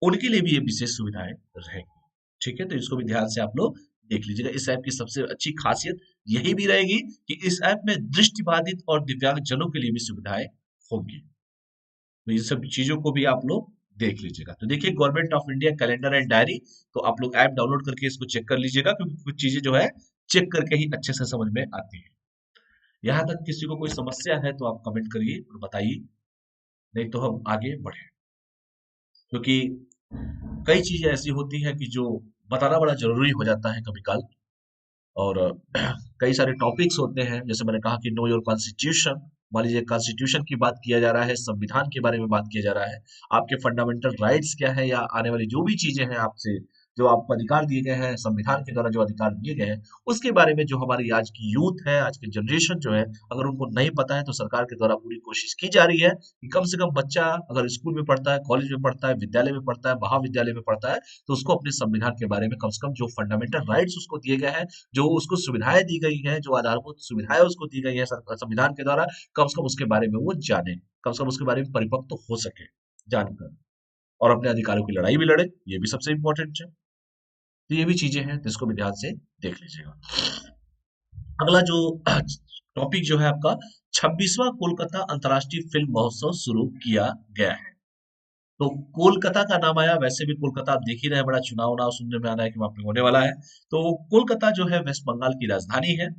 उनके लिए भी ये विशेष सुविधाएं रहेंगी। ठीक है, तो इसको भी ध्यान से आप लोग देख लीजिएगा। इस ऐप की सबसे अच्छी खासियत यही भी रहेगी कि इस ऐप में दृष्टिबाधित और दिव्यांग जनों के लिए भी सुविधाएं होंगी। तो इन सब चीजों को भी आप लोग देख लीजिएगा। तो देखिए, government of India calendar and diary, तो आप लोग ऐप डाउनलोड करके इसको चेक कर लीजिएगा, क्योंकि कुछ चीजें जो है चेक करके ही अच्छे से समझ में आती है। यहाँ तक किसी को कोई समस्या है तो आप कमेंट करिए और बताइए, नहीं तो हम आगे बढ़े, क्योंकि कई चीजें ऐसी होती हैं कि जो बताना बड़ा जरूरी हो जाता है कभी काल। और कई सारे टॉपिक्स होते हैं, जैसे मैंने कहा कि नो योर कॉन्स्टिट्यूशन। मान लीजिए कॉन्स्टिट्यूशन की बात किया जा रहा है, संविधान के बारे में बात किया जा रहा है, आपके फंडामेंटल राइट्स क्या है, या आने वाली जो भी चीजें हैं आपसे, जो आपको अधिकार दिए गए हैं संविधान के द्वारा, जो अधिकार दिए गए हैं, उसके बारे में जो हमारी आज की यूथ है, आज की जनरेशन जो है, अगर उनको नहीं पता है, तो सरकार के द्वारा पूरी कोशिश की जा रही है कि कम से कम बच्चा अगर स्कूल में पढ़ता है, कॉलेज में पढ़ता है, विद्यालय में पढ़ता है, महाविद्यालय में पढ़ता है, तो उसको अपने संविधान के बारे में कम से कम जो फंडामेंटल राइट्स उसको दिए गए हैं, जो उसको सुविधाएं दी गई हैं, जो आधारभूत सुविधाएं उसको दी गई है संविधान के द्वारा, कम से कम उसके बारे में वो जाने, कम से कम उसके बारे में परिपक्व तो हो सके जानकर, और अपने अधिकारों की लड़ाई भी लड़े, ये भी सबसे इंपॉर्टेंट है। तो ये भी चीजें हैं, तो इसको भी ध्यान से देख लीजिएगा। अगला जो टॉपिक जो है आपका, 26वां कोलकाता अंतर्राष्ट्रीय फिल्म महोत्सव शुरू किया गया है। तो कोलकाता का नाम आया, वैसे भी कोलकाता आप देख ही रहे हैं, बड़ा चुनाव उनाव सुनने में आ रहा है कि वहां पे होने वाला है। तो कोलकाता जो है वेस्ट बंगाल की राजधानी है।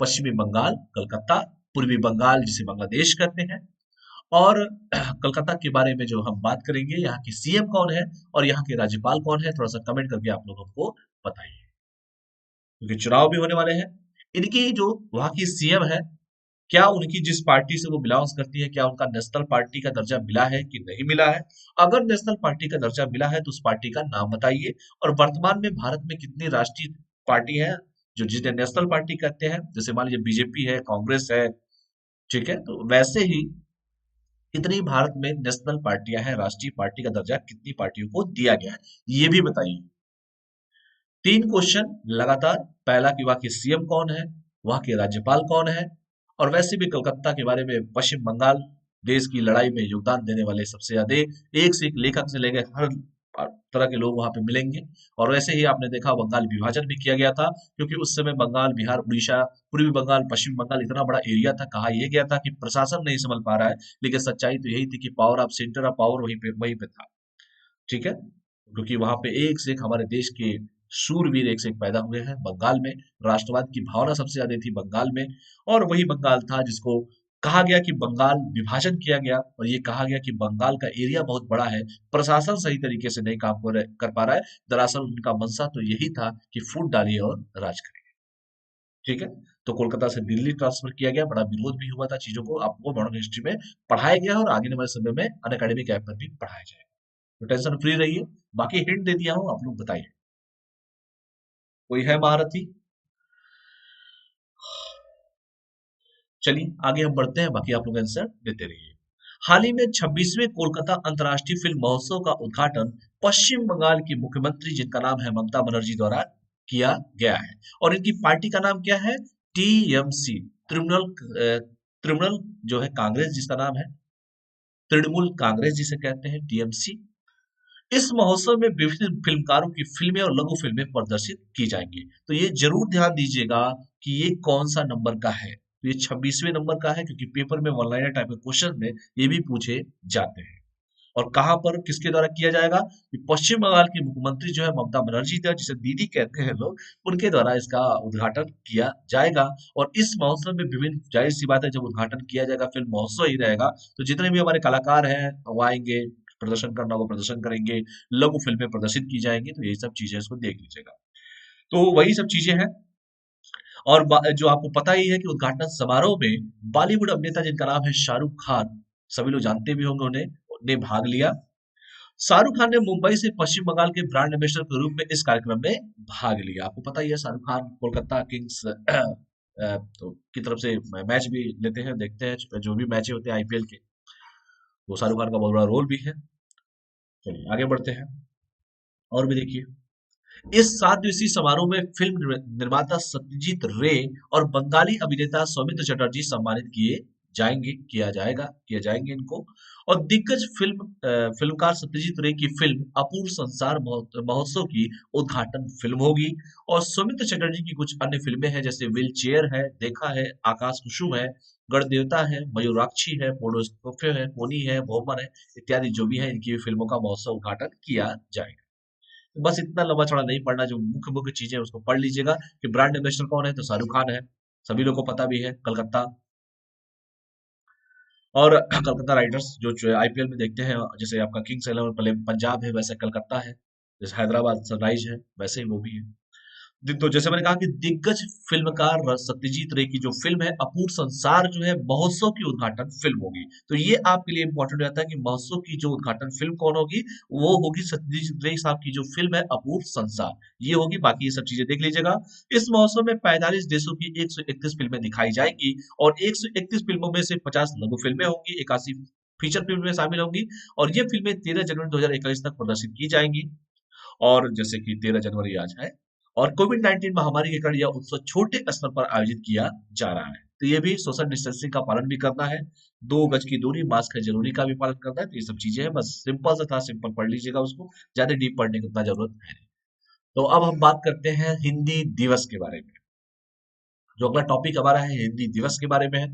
पश्चिमी बंगाल कलकत्ता, पूर्वी बंगाल जिसे बांग्लादेश कहते हैं। और कलकत्ता के बारे में जो हम बात करेंगे, यहाँ की सीएम कौन है और यहाँ के राज्यपाल कौन है, थोड़ा सा कमेंट करके आप लोगों को बताइए, क्योंकि चुनाव भी होने वाले हैं। इनकी जो वहाँ की सीएम है, क्या उनकी जिस पार्टी से वो बिलोंग्स करती है, क्या उनका नेशनल पार्टी का दर्जा मिला है कि नहीं मिला है? अगर नेशनल पार्टी का दर्जा मिला है तो उस पार्टी का नाम बताइए। और वर्तमान में भारत में कितनी राष्ट्रीय पार्टी है जो जिन्हें नेशनल पार्टी कहते हैं? जैसे मान लीजिए बीजेपी है, कांग्रेस है, ठीक है, तो वैसे ही कितनी भारत में नेशनल पार्टियां हैं, राष्ट्रीय पार्टी का दर्जा कितनी पार्टियों को दिया गया है, ये भी बताइए। 3 क्वेश्चन लगातार। पहला कि वहाँ के सीएम कौन है, वहाँ के राज्यपाल कौन है, और वैसे भी कलकत्ता के बारे में, पश्चिम बंगाल देश की लड़ाई में योगदान देने वाले सबसे ज्यादा एक से एक लेखक से लेकर हर तरह के लोग वहां पे मिलेंगे। और वैसे ही आपने देखा बंगाल विभाजन भी किया गया था, क्योंकि उस समय बंगाल, बिहार, उड़ीसा, पूर्वी बंगाल, पश्चिम बंगाल इतना बड़ा एरिया था। कहा यह गया था कि प्रशासन नहीं संभल पा रहा है, लेकिन सच्चाई तो यही थी कि power of centre of power वहीं पे था। ठीक है, क्योंकि वहां पे एक से एक हमारे देश के शूरवीर एक से एक पैदा हुए हैं बंगाल में। राष्ट्रवाद की भावना सबसे ज्यादा थी बंगाल में। और वही बंगाल था जिसको कहा गया कि बंगाल विभाजन किया गया, और ये कहा गया कि बंगाल का एरिया बहुत बड़ा है, प्रशासन सही तरीके से नहीं काम कर पा रहा है। दरअसल उनका मंशा तो यही था कि फूट डालिए और राज करिए। ठीक है, तो कोलकाता से दिल्ली ट्रांसफर किया गया, बड़ा विरोध भी हुआ था, चीजों को आपको मॉडर्न हिस्ट्री में पढ़ाया गया और आगे वाले समय में अन अकेडमिक ऐप पर भी पढ़ाया जाएगा। तो टेंशन फ्री रहिए। बाकी हिंट दे दिया हूं, आप लोग बताइए, कोई है महारथी? चलिए आगे हम बढ़ते हैं, बाकी आप लोग आंसर देते रहिए। हाल ही में 26वें कोलकाता अंतर्राष्ट्रीय फिल्म महोत्सव का उद्घाटन पश्चिम बंगाल की मुख्यमंत्री, जिनका नाम है ममता बनर्जी, द्वारा किया गया है। और इनकी पार्टी का नाम क्या है? टीएमसी, तृणमूल तृणमूल जो है कांग्रेस जिसका नाम है, तृणमूल कांग्रेस जिसे कहते हैं, टीएमसी। इस महोत्सव में विभिन्न फिल्मकारों की फिल्में और लघु फिल्में प्रदर्शित की जाएंगी। तो ये जरूर ध्यान दीजिएगा कि ये कौन सा नंबर का है। तो ये 26वें नंबर का है, क्योंकि पेपर में वन लाइनर टाइप के क्वेश्चन में ये भी पूछे जाते हैं। और कहाँ पर किसके द्वारा किया जाएगा? कि पश्चिम बंगाल की मुख्यमंत्री जो है ममता बनर्जी थे, जिसे दीदी कहते हैं लोग, उनके द्वारा इसका उद्घाटन किया जाएगा। और इस महोत्सव में विभिन्न, जाहिर सी बात है, जब उद्घाटन किया जाएगा फिल्म महोत्सव ही रहेगा, तो जितने भी हमारे कलाकार हैं वो आएंगे, प्रदर्शन करना वो प्रदर्शन करेंगे, लघु फिल्में प्रदर्शित की जाएंगी। तो ये सब चीजें इसको देख लीजिएगा। तो वही सब चीजें हैं। और जो आपको पता ही है कि उद्घाटन समारोह में बॉलीवुड अभिनेता जिनका नाम है शाहरुख खान, सभी लोग जानते भी होंगे उन्हें, ने भाग लिया। शाहरुख खान ने मुंबई से पश्चिम बंगाल के ब्रांड एम्बेसडर के रूप में इस कार्यक्रम में भाग लिया। आपको पता ही है शाहरुख खान कोलकाता किंग्स तो की तरफ से मैच भी लेते हैं, देखते हैं जो भी मैच होते हैं आईपीएल के, वो शाहरुख खान का बहुत बड़ा रोल भी है। चलिए आगे बढ़ते हैं। और भी देखिए, इस 7 दिवसीय समारोह में फिल्म निर्माता सत्यजीत रे और बंगाली अभिनेता सौमित्र चटर्जी सम्मानित किया जाएंगे इनको। और दिग्गज फिल्मकार सत्यजीत रे की फिल्म अपूर्व संसार महोत्सव की उद्घाटन फिल्म होगी। और सौमित्र चटर्जी की कुछ अन्य फिल्में हैं, जैसे व्हील चेयर है, देखा है, आकाश कुसुम है, गणदेवता है, मयूराक्षी है, पोडोस्कोफे है, पोनी है, भोमन है, इत्यादि जो भी है, इनकी फिल्मों का महोत्सव उद्घाटन किया जाएगा। तो बस इतना लंबा चौड़ा नहीं पढ़ना, जो मुख्य मुख्य चीजें उसको पढ़ लीजिएगा। कि ब्रांड एम्बेसडर कौन है? तो शाहरुख खान है, सभी लोग को पता भी है, कलकत्ता। और कलकत्ता राइडर्स जो आईपीएल में देखते हैं, जैसे आपका किंग्स इलेवन पंजाब है, वैसे कलकत्ता है। जैसे हैदराबाद सनराइज है, वैसे ही वो भी है। तो जैसे मैंने कहा कि दिग्गज फिल्मकार सत्यजीत रे की जो फिल्म है अपूर्व संसार, जो है महोत्सव की उद्घाटन फिल्म होगी। तो ये आपके लिए इंपॉर्टेंट रहता है कि महोत्सव की जो उद्घाटन फिल्म कौन होगी, वो होगी सत्यजीत रे साहब की जो फिल्म है अपूर्व संसार, ये होगी। बाकी ये सब चीजें देख लीजिएगा। इस महोत्सव में 45 देशों की 131 फिल्में दिखाई जाएंगी। और 131 फिल्मों में से 50 लघु फिल्में होंगी, 81 फीचर फिल्में शामिल होंगी। और ये फिल्में 13 जनवरी 2021 तक प्रदर्शित की जाएंगी। और जैसे कि 13 जनवरी आज है, और कोविड-19 महामारी के कारण यह उत्सव छोटे स्तर पर आयोजित किया जा रहा है। तो ये भी सोशल डिस्टेंसिंग का पालन भी करना है, 2 गज की दूरी, मास्क है जरूरी का भी पालन करना है। तो ये सब चीजें हैं, बस सिंपल सा था, सिंपल पढ़ लीजिएगा उसको, ज्यादा डीप पढ़ने की उतना जरूरत है नहीं। तो अब हम बात करते हैं हिंदी दिवस के बारे में। जो अगला टॉपिक हमारा है हिंदी दिवस के बारे में है।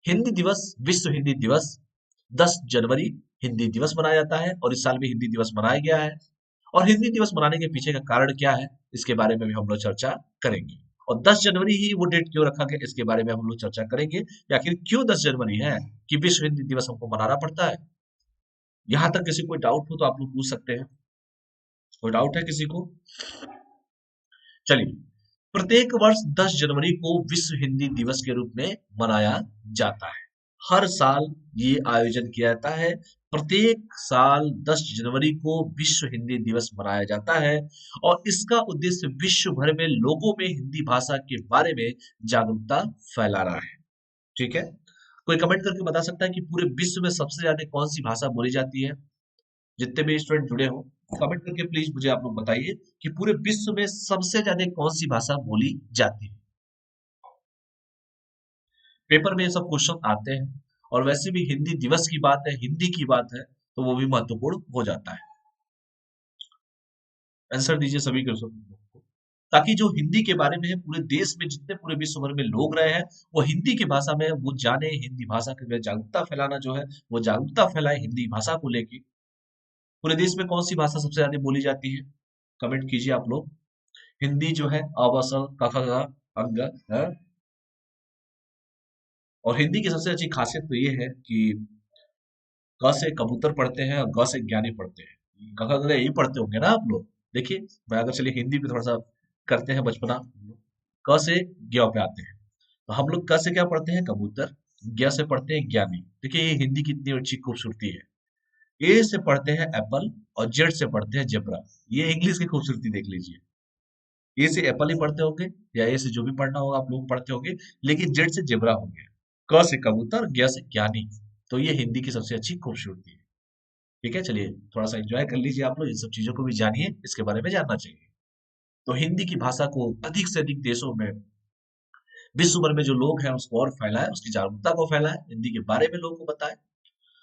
हिंदी दिवस, विश्व हिंदी दिवस 10 जनवरी हिंदी दिवस मनाया जाता है, और इस साल भी हिंदी दिवस मनाया गया है। और हिंदी दिवस मनाने के पीछे का कारण क्या है, इसके बारे में भी हम लोग चर्चा करेंगे। और 10 जनवरी ही वो डेट क्यों रखा गया, इसके बारे में हम लोग चर्चा करेंगे। या आखिर क्यों 10 जनवरी है कि विश्व हिंदी दिवस हमको मनाना पड़ता है। यहाँ तक किसी कोई डाउट हो तो आप लोग पूछ सकते हैं। कोई डाउट है किसी को? चलिए, प्रत्येक वर्ष 10 जनवरी को विश्व हिंदी दिवस के रूप में मनाया जाता है। हर साल ये आयोजन किया जाता है। प्रत्येक साल 10 जनवरी को विश्व हिंदी दिवस मनाया जाता है। और इसका उद्देश्य विश्व भर में लोगों में हिंदी भाषा के बारे में जागरूकता फैलाना है। ठीक है? कोई कमेंट करके बता सकता है कि पूरे विश्व में सबसे ज्यादा कौन सी भाषा बोली जाती है? जितने भी स्टूडेंट जुड़े हो, कमेंट करके प्लीज मुझे आप लोग बताइए कि पूरे विश्व में सबसे ज्यादा कौन सी भाषा बोली जाती है। पेपर में ये सब क्वेश्चन आते हैं। और वैसे भी हिंदी दिवस की बात है, हिंदी की बात है, तो वो भी महत्वपूर्ण हो जाता है। आंसर दीजिए सभी क्वेश्चन को, ताकि जो हिंदी के बारे में है, पूरे देश में जितने पूरे विश्व भर में लोग रहे हैं, वो हिंदी की भाषा में वो जाने, हिंदी भाषा के जागरूकता फैलाना जो है, वो जागरूकता फैलाए हिंदी भाषा को लेके। पूरे देश में कौन सी भाषा सबसे ज्यादा बोली जाती है? कमेंट कीजिए आप लोग। हिंदी जो है अवसर क ख ग अंग है। और हिंदी की सबसे अच्छी खासियत तो ये है कि क से कबूतर पढ़ते हैं और ग से ज्ञानी पढ़ते हैं। क ख ग घ यही पढ़ते होंगे ना आप लोग। देखिए, मैं अगर चलिए हिंदी पे थोड़ा सा करते हैं बचपना। क से ज्ञ पे आते हैं। तो हम लोग क से क्या पढ़ते हैं? कबूतर। ज्ञ से पढ़ते हैं ज्ञानी। देखिए ये हिंदी की इतनी अच्छी खूबसूरती है। ए से पढ़ते हैं एप्पल, और जेड से पढ़ते हैं जेब्रा। ये इंग्लिश की खूबसूरती देख लीजिए। ए से एप्पल ही पढ़ते होंगे, या ए से जो भी पढ़ना होगा आप लोग पढ़ते होंगे, लेकिन जेड से जेब्रा होंगे। क से कबूतर, ज्ञ से ज्ञानी। तो ये हिंदी की सबसे अच्छी खूबसूरती है। ठीक है, चलिए थोड़ा सा एंजॉय कर लीजिए आप लोग, इन सब चीजों को भी जानिए, इसके बारे में जानना चाहिए। तो हिंदी की भाषा को अधिक से अधिक देशों में, विश्व भर में जो लोग हैं उसको और फैलाएं, उसकी जागरूकता को फैलाएं, हिंदी के बारे में लोगों को बताएं।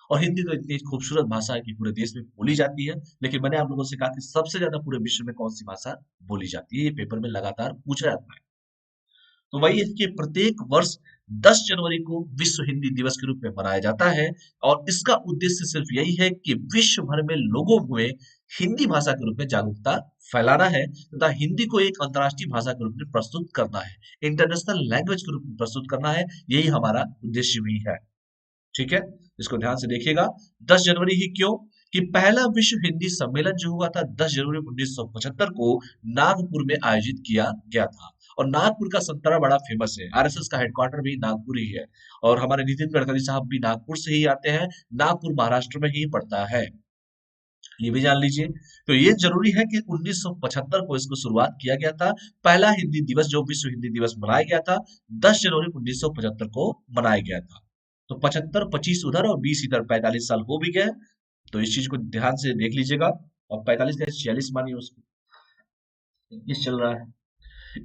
और हिंदी तो इतनी खूबसूरत भाषा है कि पूरे देश में बोली जाती है। लेकिन मैंने आप लोगों से कहा कि सबसे ज्यादा पूरे विश्व में कौन सी भाषा बोली जाती है, ये पेपर में लगातार पूछा जाता है। तो वही है कि प्रत्येक वर्ष 10 जनवरी को विश्व हिंदी दिवस के रूप में मनाया जाता है। और इसका उद्देश्य सिर्फ यही है कि विश्व भर में लोगों में हिंदी भाषा के रूप में जागरूकता फैलाना है तथा हिंदी को एक अंतर्राष्ट्रीय भाषा के रूप में प्रस्तुत करना है, इंटरनेशनल लैंग्वेज के रूप में प्रस्तुत करना है। यही हमारा उद्देश्य भी है। ठीक है, इसको ध्यान से देखिएगा। 10 जनवरी ही क्यों? कि पहला विश्व हिंदी सम्मेलन जो हुआ था 10 जनवरी 1975 को नागपुर में आयोजित किया गया था। और नागपुर का संतरा बड़ा फेमस है, आरएसएस का हेडक्वार्टर भी नागपुर ही है। और हमारे नितिन गडकरी साहब भी नागपुर से ही आते हैं, नागपुर महाराष्ट्र में ही पड़ता है, ये भी जान लीजिए। तो ये जरूरी है कि 1975 को इसको शुरुआत किया गया था। पहला हिंदी दिवस जो विश्व हिंदी दिवस मनाया गया था 10 जनवरी 1975 को मनाया गया था। तो 75 25 उधर और 20 इधर, 45 साल हो भी गए। तो इस चीज को ध्यान से देख लीजिएगा। और 45 का 46 मानिए उसको, 21 चल रहा है।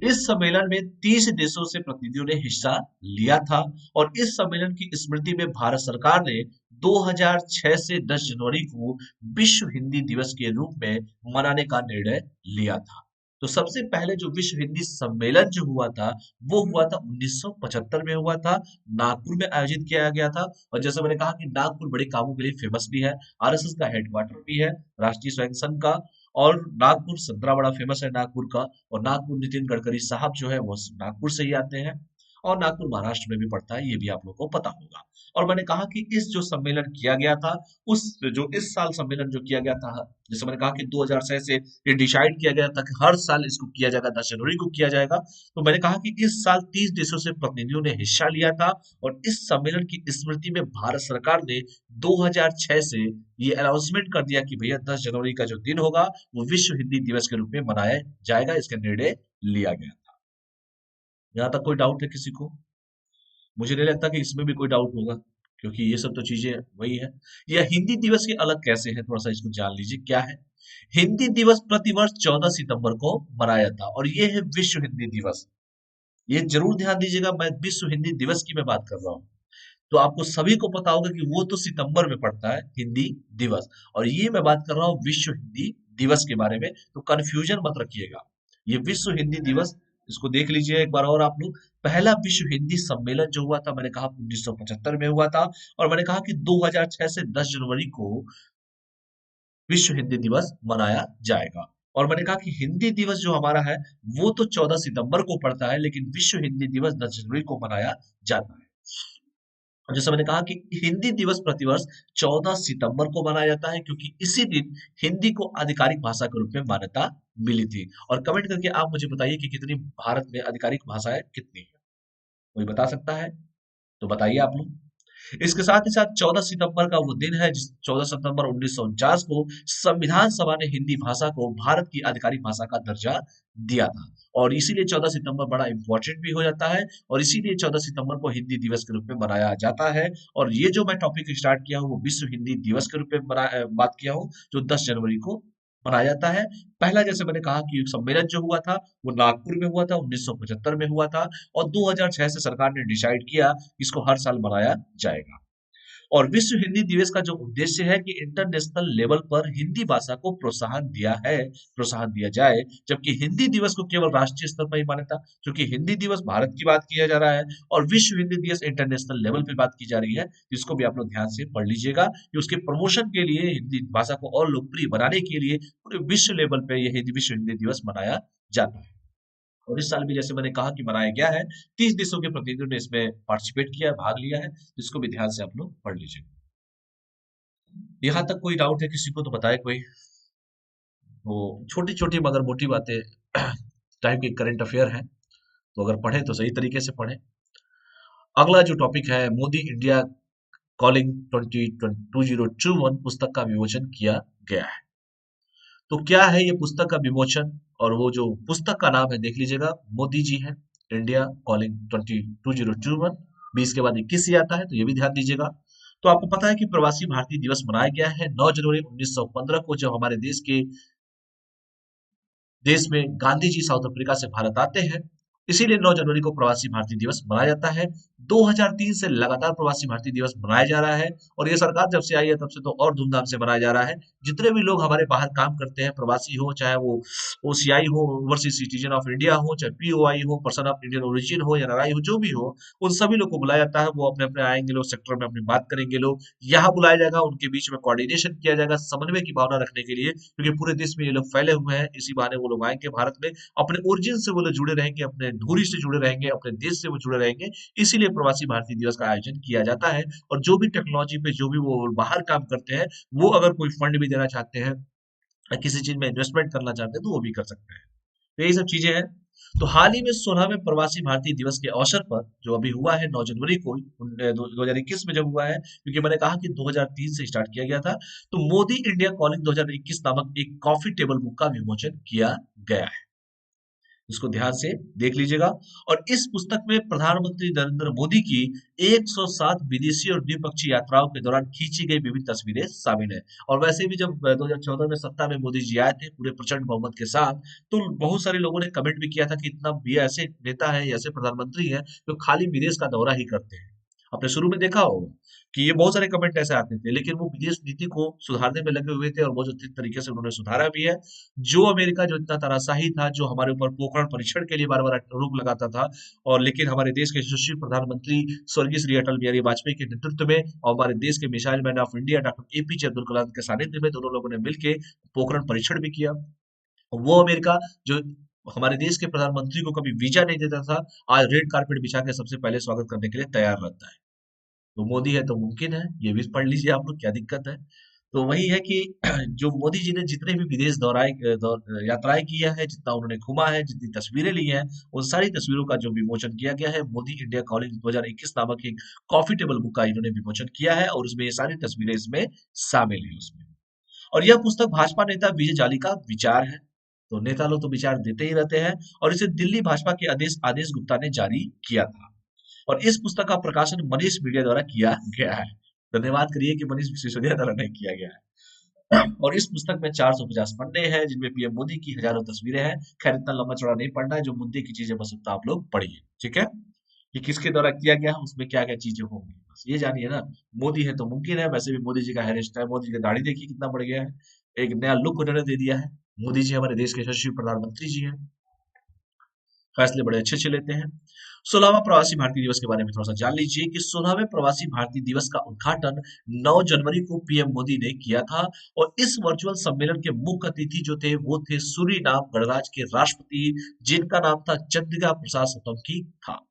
इस सम्मेलन में 30 देशों से प्रतिनिधियों ने हिस्सा लिया था। और इस सम्मेलन की स्मृति में भारत सरकार ने 2006 से 10 जनवरी को विश्व हिंदी दिवस के रूप में मनाने का निर्णय लिया था। तो सबसे पहले जो विश्व हिंदी सम्मेलन जो हुआ था वो हुआ था 1975 में हुआ था, नागपुर में आयोजित किया गया था। और जैसा मैंने कहा कि नागपुर बड़े कामों के लिए फेमस भी है, आरएसएस का हेडक्वार्टर भी है, राष्ट्रीय स्वयं संघ का। और नागपुर संतरा बड़ा फेमस है नागपुर का। और नागपुर नितिन गडकरी साहब जो है वो नागपुर से ही आते हैं। और नागपुर महाराष्ट्र में भी पड़ता है, ये भी आप लोगों को पता होगा। और मैंने कहा कि इस जो सम्मेलन किया गया था, उस जो इस साल सम्मेलन जो किया गया था, जैसे मैंने कहा कि 2006 से ये डिसाइड किया गया था कि हर साल इसको किया जाएगा, 10 जनवरी को किया जाएगा। तो मैंने कहा कि इस साल 30 देशों से प्रतिनिधियों ने हिस्सा लिया था। और इस सम्मेलन की स्मृति में भारत सरकार ने 2006 से ये अनाउंसमेंट कर दिया कि भैया 10 जनवरी का जो दिन होगा वो विश्व हिंदी दिवस के रूप में मनाया जाएगा, इसका निर्णय लिया गया था। यहाँ तक कोई डाउट है किसी को? मुझे नहीं लगता कि इसमें भी कोई डाउट होगा, क्योंकि ये सब तो चीजें वही है। यह हिंदी दिवस के अलग कैसे है, थोड़ा सा इसको जान लीजिए क्या है। हिंदी दिवस प्रतिवर्ष 14 सितंबर को मनाया जाता है, और ये है विश्व हिंदी दिवस। ये जरूर ध्यान दीजिएगा, मैं विश्व हिंदी दिवस की मैं बात कर रहा हूँ। तो आपको सभी को पता होगा कि वो तो सितंबर में पड़ता है हिंदी दिवस, और ये मैं बात कर रहा हूँ विश्व हिंदी दिवस के बारे में। तो कंफ्यूजन मत रखिएगा, ये विश्व हिंदी दिवस, इसको देख लीजिए एक बार और आप लोग। पहला विश्व हिंदी सम्मेलन जो हुआ था मैंने कहा 1975 में हुआ था। और मैंने कहा कि 2006 से 10 जनवरी को विश्व हिंदी दिवस मनाया जाएगा। और मैंने कहा कि हिंदी दिवस जो हमारा है वो तो 14 सितंबर को पड़ता है, लेकिन विश्व हिंदी दिवस 10 जनवरी को मनाया जाता है। और जैसे मैंने कहा कि हिंदी दिवस प्रतिवर्ष 14 सितंबर को मनाया जाता है, क्योंकि इसी दिन हिंदी को आधिकारिक भाषा के रूप में मान्यता मिली थी। और कमेंट करके आप मुझे बताइए कि कितनी भारत में आधिकारिक भाषाएं कितनी है, कोई बता सकता है? तो बताइए आप लोग। इसके साथ ही साथ 14 सितंबर का वो दिन है जिस 14 सितंबर 1949 को संविधान सभा ने हिंदी भाषा को भारत की आधिकारिक भाषा का दर्जा दिया था। और इसीलिए 14 सितंबर बड़ा इंपॉर्टेंट भी हो जाता है, और इसीलिए 14 सितंबर को हिंदी दिवस के रूप में मनाया जाता है। और ये जो मैं टॉपिक स्टार्ट किया हूँ वो विश्व हिंदी दिवस के रूप में बात किया हूँ, जो 10 जनवरी को मनाया जाता है। पहला जैसे मैंने कहा कि सम्मेलन जो हुआ था वो नागपुर में हुआ था, 1975 में हुआ था। और 2006 से सरकार ने डिसाइड किया कि इसको हर साल मनाया जाएगा। और विश्व हिंदी दिवस का जो उद्देश्य है कि इंटरनेशनल लेवल पर हिंदी भाषा को प्रोत्साहन दिया जाए। जबकि हिंदी दिवस को केवल राष्ट्रीय स्तर पर ही मान्यता, क्योंकि हिंदी दिवस भारत की बात किया जा रहा है और विश्व हिंदी दिवस इंटरनेशनल लेवल पे बात की जा रही है। इसको भी आप लोग ध्यान से पढ़ लीजिएगा कि उसके प्रमोशन के लिए, हिंदी भाषा को और लोकप्रिय बनाने के लिए पूरे विश्व लेवल पे यह विश्व हिंदी दिवस मनाया जाता है। और इस साल भी जैसे मैंने कहा कि मनाया गया है, 30 देशों के प्रतिनिधियों ने इसमें पार्टिसिपेट किया है, भाग लिया है। इसको भी ध्यान से आप लोग पढ़ लीजिए। यहाँ तक कोई डाउट है किसी को तो बताए कोई। तो छोटी छोटी मगर मोटी बातें टाइप के करंट अफेयर है, तो अगर पढ़े तो सही तरीके से पढ़े। अगला जो टॉपिक है, मोदी इंडिया कॉलिंग 2021 पुस्तक का विमोचन किया गया है। तो क्या है ये पुस्तक का विमोचन, और वो जो पुस्तक का नाम है देख लीजिएगा, मोदी जी है, इंडिया कॉलिंग 2021। 20 के बाद 21 ही आता है, तो ये भी ध्यान दीजिएगा। तो आपको पता है कि प्रवासी भारतीय दिवस मनाया गया है 9 जनवरी 1915 को, जब हमारे देश के देश में गांधी जी साउथ अफ्रीका से भारत आते हैं, इसीलिए 9 जनवरी को प्रवासी भारतीय दिवस मनाया जाता है। 2003 से लगातार प्रवासी भारतीय दिवस मनाया जा रहा है, और ये सरकार जब से आई है तब से तो और धूमधाम से मनाया जा रहा है। जितने भी लोग हमारे बाहर काम करते हैं, प्रवासी हो, चाहे वो ओसीआई हो, ओवरसीज सिटीजन ऑफ इंडिया हो, चाहे पीओआई हो, पर्सन ऑफ इंडियन ओरिजिन हो, या एनआरआई हो, जो भी हो, उन सभी लोग को बुलाया जाता है। वो अपने अपने आएंगे, लोग सेक्टर में अपनी बात करेंगे, लोग यहाँ बुलाया जाएगा, उनके बीच में कोऑर्डिनेशन किया जाएगा समन्वय की भावना रखने के लिए, क्योंकि पूरे देश में ये लोग फैले हुए हैं। इसी बहाने वो लोग आएंगे भारत में, अपने ओरिजिन से वो लोग जुड़े रहेंगे, अपने धूरी से जुड़े रहेंगे, अपने देश से वो जुड़े रहेंगे। इसीलिए प्रवासी भारतीय दिवस का आयोजन किया जाता है। और जो भी टेक्नोलॉजी पे जो भी वो बाहर काम करते हैं, वो अगर कोई फंड भी देना चाहते हैं या किसी चीज में इन्वेस्टमेंट करना चाहते हैं, तो वो भी कर सकते हैं। तो यही सब चीजें हैं। तो हाल ही में 16वें प्रवासी भारतीय दिवस के अवसर पर, जो अभी हुआ है 9 जनवरी को 2021 में जब हुआ है, क्योंकि मैंने कहा कि 2003 से स्टार्ट किया गया था, तो मोदी इंडिया कॉलिंग 2021 नामक एक कॉफी टेबल बुक का विमोचन किया गया है। इसको ध्यान से देख लीजिएगा। और इस पुस्तक में प्रधानमंत्री नरेंद्र मोदी की 107 विदेशी और द्विपक्षीय यात्राओं के दौरान खींची गई विभिन्न तस्वीरें शामिल है। और वैसे भी जब 2014 में सत्ता में मोदी जी आए थे पूरे प्रचंड बहुमत के साथ, तो बहुत सारे लोगों ने कमेंट भी किया था कि इतना ये ऐसे नेता है, ऐसे प्रधानमंत्री है जो खाली विदेश का दौरा ही करते हैं। आपने शुरू में देखा होगा कि ये बहुत सारे कमेंट ऐसे आते थे, लेकिन वो विदेश नीति को सुधारने में लगे हुए थे, और बहुत अच्छी तरीके से उन्होंने सुधारा भी है। जो अमेरिका जो इतना तानाशाही था, जो हमारे ऊपर पोखरण परीक्षण के लिए बार बार रोक लगाता था, और लेकिन हमारे देश के यशस्वी प्रधानमंत्री स्वर्गीय श्री अटल बिहारी वाजपेयी के नेतृत्व में, और हमारे देश के missile man of India doctor APJ Abdul Kalam के सानिध्य में दोनों लोगों ने मिलकर पोखरण परीक्षण भी किया। वो अमेरिका जो हमारे देश के प्रधानमंत्री को कभी वीजा नहीं देता था, आज रेड कारपेट बिछा के सबसे पहले स्वागत करने के लिए तैयार रहता है। तो मोदी है तो मुमकिन है, ये भी पढ़ लीजिए आप लोग, क्या दिक्कत है। तो वही है कि जो मोदी जी ने जितने भी विदेश यात्राएं किया है, जितना उन्होंने घुमा है, जितनी तस्वीरें ली हैं, उन सारी तस्वीरों का जो विमोचन किया गया है, मोदी इंडिया कॉलिंग 2021 नामक एक कॉफी टेबल बुक का इन्होंने विमोचन किया है, और उसमें ये सारी तस्वीरें इसमें शामिल है उसमें। और यह पुस्तक भाजपा नेता विजय जाली का विचार है। तो नेता लोग तो विचार देते ही रहते हैं, और इसे दिल्ली भाजपा के आदेश आदेश गुप्ता ने जारी किया था। और इस पुस्तक का प्रकाशन मनीष मीडिया द्वारा किया गया है। धन्यवाद करिए कि मनीष सिसोदिया द्वारा नहीं किया गया है। और इस पुस्तक में 450 पन्ने हैं, जिनमें पीएम मोदी की हजारों तस्वीरें हैं। खैर इतना लंबा चौड़ा नहीं पढ़ना है, जो मुद्दे की चीजें बस उतना आप लोग पढ़िए, ठीक है, कि किसके द्वारा किया गया है, उसमें क्या क्या चीजें होंगी, बस ये जानिए ना। मोदी है तो मुमकिन है। वैसे भी मोदी जी का हेयर स्टाइल, मोदी जी का दाढ़ी देखिए कितना बढ़ गया है, एक नया लुक उन्होंने दे दिया है। मोदी जी हमारे देश के यशस्वी प्रधानमंत्री जी हैं, फैसले बड़े अच्छे अच्छे लेते हैं। 16वां प्रवासी भारतीय दिवस के बारे में थोड़ा सा जान लीजिए कि 16वें प्रवासी भारतीय दिवस का उद्घाटन 9 जनवरी को पीएम मोदी ने किया था। और इस वर्चुअल सम्मेलन के मुख्य अतिथि जो थे वो थे सूरीनाम गणराज्य के राष्ट्रपति, जिनका नाम था चंद्रिका प्रसाद संतोखी था।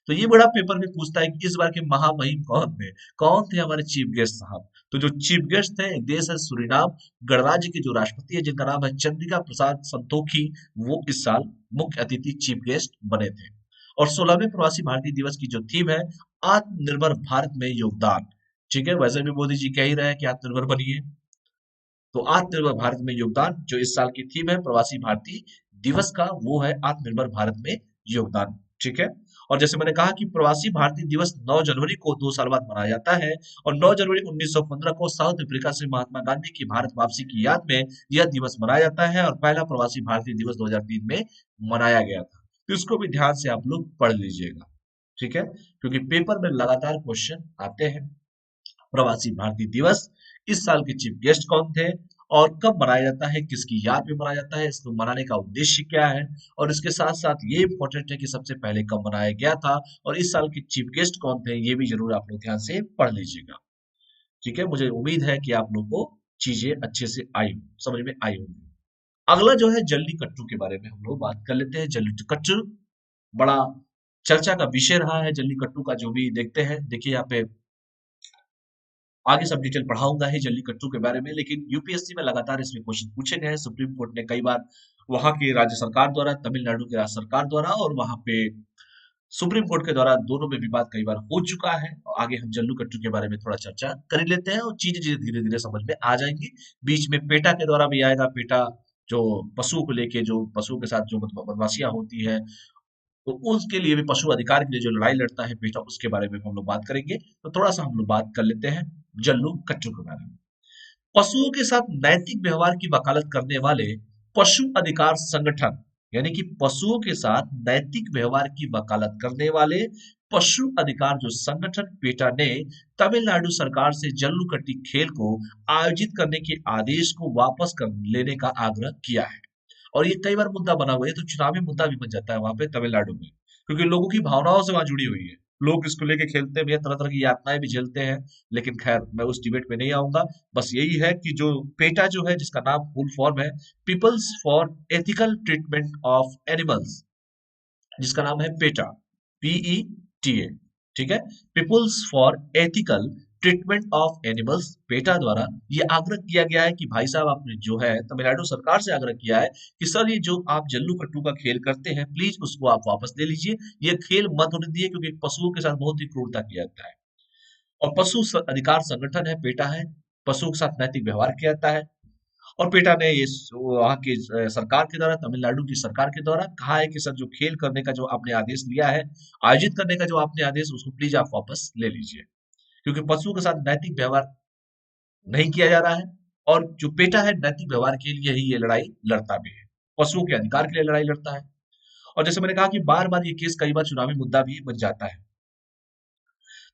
तो ये बड़ा पेपर में पूछता है कि इस बार के महामहिम कौन थे, कौन थे हमारे चीफ गेस्ट साहब। तो जो चीफ गेस्ट थे, एक देश है सूरीनाम गणराज्य के जो राष्ट्रपति है, जिनका नाम है चंद्रिका प्रसाद संतोखी, वो इस साल मुख्य अतिथि चीफ गेस्ट बने थे। और 16वें प्रवासी भारतीय दिवस की जो थीम है, आत्मनिर्भर भारत में योगदान। ठीक है, वैसे भी मोदी जी कह ही रहे हैं कि आत्मनिर्भर बनिए, तो आत्मनिर्भर भारत में योगदान जो इस साल की थीम है प्रवासी भारतीय दिवस का, वो है आत्मनिर्भर भारत में योगदान। ठीक है। और जैसे मैंने कहा कि प्रवासी भारतीय दिवस 9 जनवरी को 2 साल बाद मनाया जाता है, और 9 जनवरी 1915 को साउथ अफ्रीका से महात्मा गांधी की भारत वापसी की याद में यह दिवस मनाया जाता है, और पहला प्रवासी भारतीय दिवस 2003 में मनाया गया था। तो इसको भी ध्यान से आप लोग पढ़ लीजिएगा, ठीक है, क्योंकि पेपर में लगातार क्वेश्चन आते हैं। प्रवासी भारतीय दिवस, इस साल के चीफ गेस्ट कौन थे, और कब मनाया जाता है, किसकी याद में मनाया जाता है, इसको मनाने का उद्देश्य क्या है, और इसके साथ साथ ये इंपॉर्टेंट है कि सबसे पहले कब मनाया गया था, और इस साल के चीफ गेस्ट कौन थे, ये भी जरूर आप लोग ध्यान से पढ़ लीजिएगा। ठीक है, मुझे उम्मीद है कि आप लोग को चीजें अच्छे से आई, समझ में आई होंगी। अगला जो है जल्लीकट्टू के बारे में हम लोग बात कर लेते हैं। जल्लीकट्टू बड़ा चर्चा का विषय रहा है। जल्लीकट्टू का जो भी देखते हैं, देखिए यहाँ पे आगे सब डिटेल पढ़ाऊंगा ही जल्लीकट्टू के बारे में, लेकिन यूपीएससी में लगातार इसमें क्वेश्चन पूछे गए हैं। सुप्रीम कोर्ट ने कई बार वहां की राज्य सरकार द्वारा, तमिलनाडु की राज्य सरकार द्वारा, और वहां पे सुप्रीम कोर्ट के द्वारा, दोनों में विवाद कई बार हो चुका है। आगे हम जल्लीकट्टू के बारे में थोड़ा चर्चा कर ही लेते हैं, और चीजें धीरे धीरे समझ में आ जाएंगी। बीच में पेटा के द्वारा भी आएगा। पेटा जो पशुओं को लेके, जो पशुओं के साथ जो बदमाशियां होती है, तो उसके लिए भी, पशु अधिकार के लिए जो लड़ाई लड़ता है पेटा, उसके बारे में हम लोग बात करेंगे। तो थोड़ा सा हम लोग बात कर लेते हैं जल्लू कट्टू के बारे में। पशुओं के साथ नैतिक व्यवहार की वकालत करने वाले पशु अधिकार संगठन, यानी कि पशुओं के साथ नैतिक व्यवहार की वकालत करने वाले पशु अधिकार जो संगठन पेटा ने तमिलनाडु सरकार से जल्लीकट्टू खेल को आयोजित करने के आदेश को वापस कर लेने का आग्रह किया है। और ये कई बार मुद्दा बना हुआ है, तो चुनावी मुद्दा भी बन जाता है वहां पे तमिलनाडु में, क्योंकि लोगों की भावनाओं से वहां जुड़ी हुई है। लोग इसको लेके खेलते भी हैं, तरह तरह की यातनाएं भी झेलते हैं। लेकिन खैर मैं उस डिबेट में नहीं आऊंगा। बस यही है कि जो पेटा जो है, जिसका नाम फुल फॉर्म है people's for ethical treatment of animals, जिसका नाम है पेटा, PETA, ठीक है, people's for ethical treatment of animals, PETA द्वारा ये आग्रह किया गया है कि भाई साहब, आपने जो है तमिलनाडु सरकार से आग्रह किया है कि सर, ये जो आप जल्लू कट्टू का खेल करते हैं, प्लीज उसको आप वापस ले लीजिए। ये खेल मत होने दिए, क्योंकि पशुओं के साथ बहुत ही क्रूरता किया जाता है। और अधिकार संगठन है, पेटा है, पशुओं के साथ नैतिक व्यवहार किया जाता है। और पेटा ने ये वहाँ की सरकार के द्वारा, तमिलनाडु की सरकार के द्वारा कहा है कि सर, जो खेल करने का जो आपने आदेश लिया है, आयोजित करने का जो आपने आदेश, उसको प्लीज आप वापस ले लीजिए, क्योंकि पशुओं के साथ नैतिक व्यवहार नहीं किया जा रहा है। और जो पेटा है, नैतिक व्यवहार के लिए ही ये लड़ाई लड़ता भी है, पशुओं के अधिकार के लिए लड़ाई लड़ता है। और जैसे मैंने कहा कि बार बार ये केस कई बार चुनावी मुद्दा भी बन जाता है।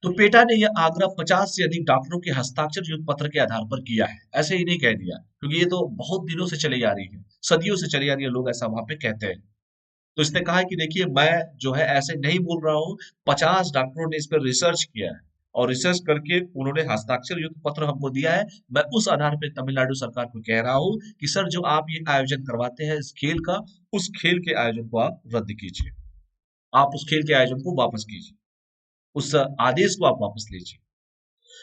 तो पेटा ने यह आग्रह 50 से अधिक डॉक्टरों के हस्ताक्षर युक्त पत्र के आधार पर किया है, ऐसे ही नहीं कह दिया, क्योंकि ये तो बहुत दिनों से चली आ रही है, सदियों से चली आ रही है, लोग ऐसा वहां पे कहते हैं। तो इसने कहा है कि देखिए, मैं जो है ऐसे नहीं बोल रहा हूँ, 50 डॉक्टरों ने इस पर रिसर्च किया है, और रिसर्च करके उन्होंने हस्ताक्षर युक्त पत्र हमको दिया है। मैं उस आधार पर तमिलनाडु सरकार को कह रहा हूँ कि सर, जो आप ये आयोजन करवाते हैं इस खेल का, उस खेल के आयोजन को आप रद्द कीजिए, आप उस खेल के आयोजन को वापस कीजिए, उस आदेश को आप वापस लीजिए,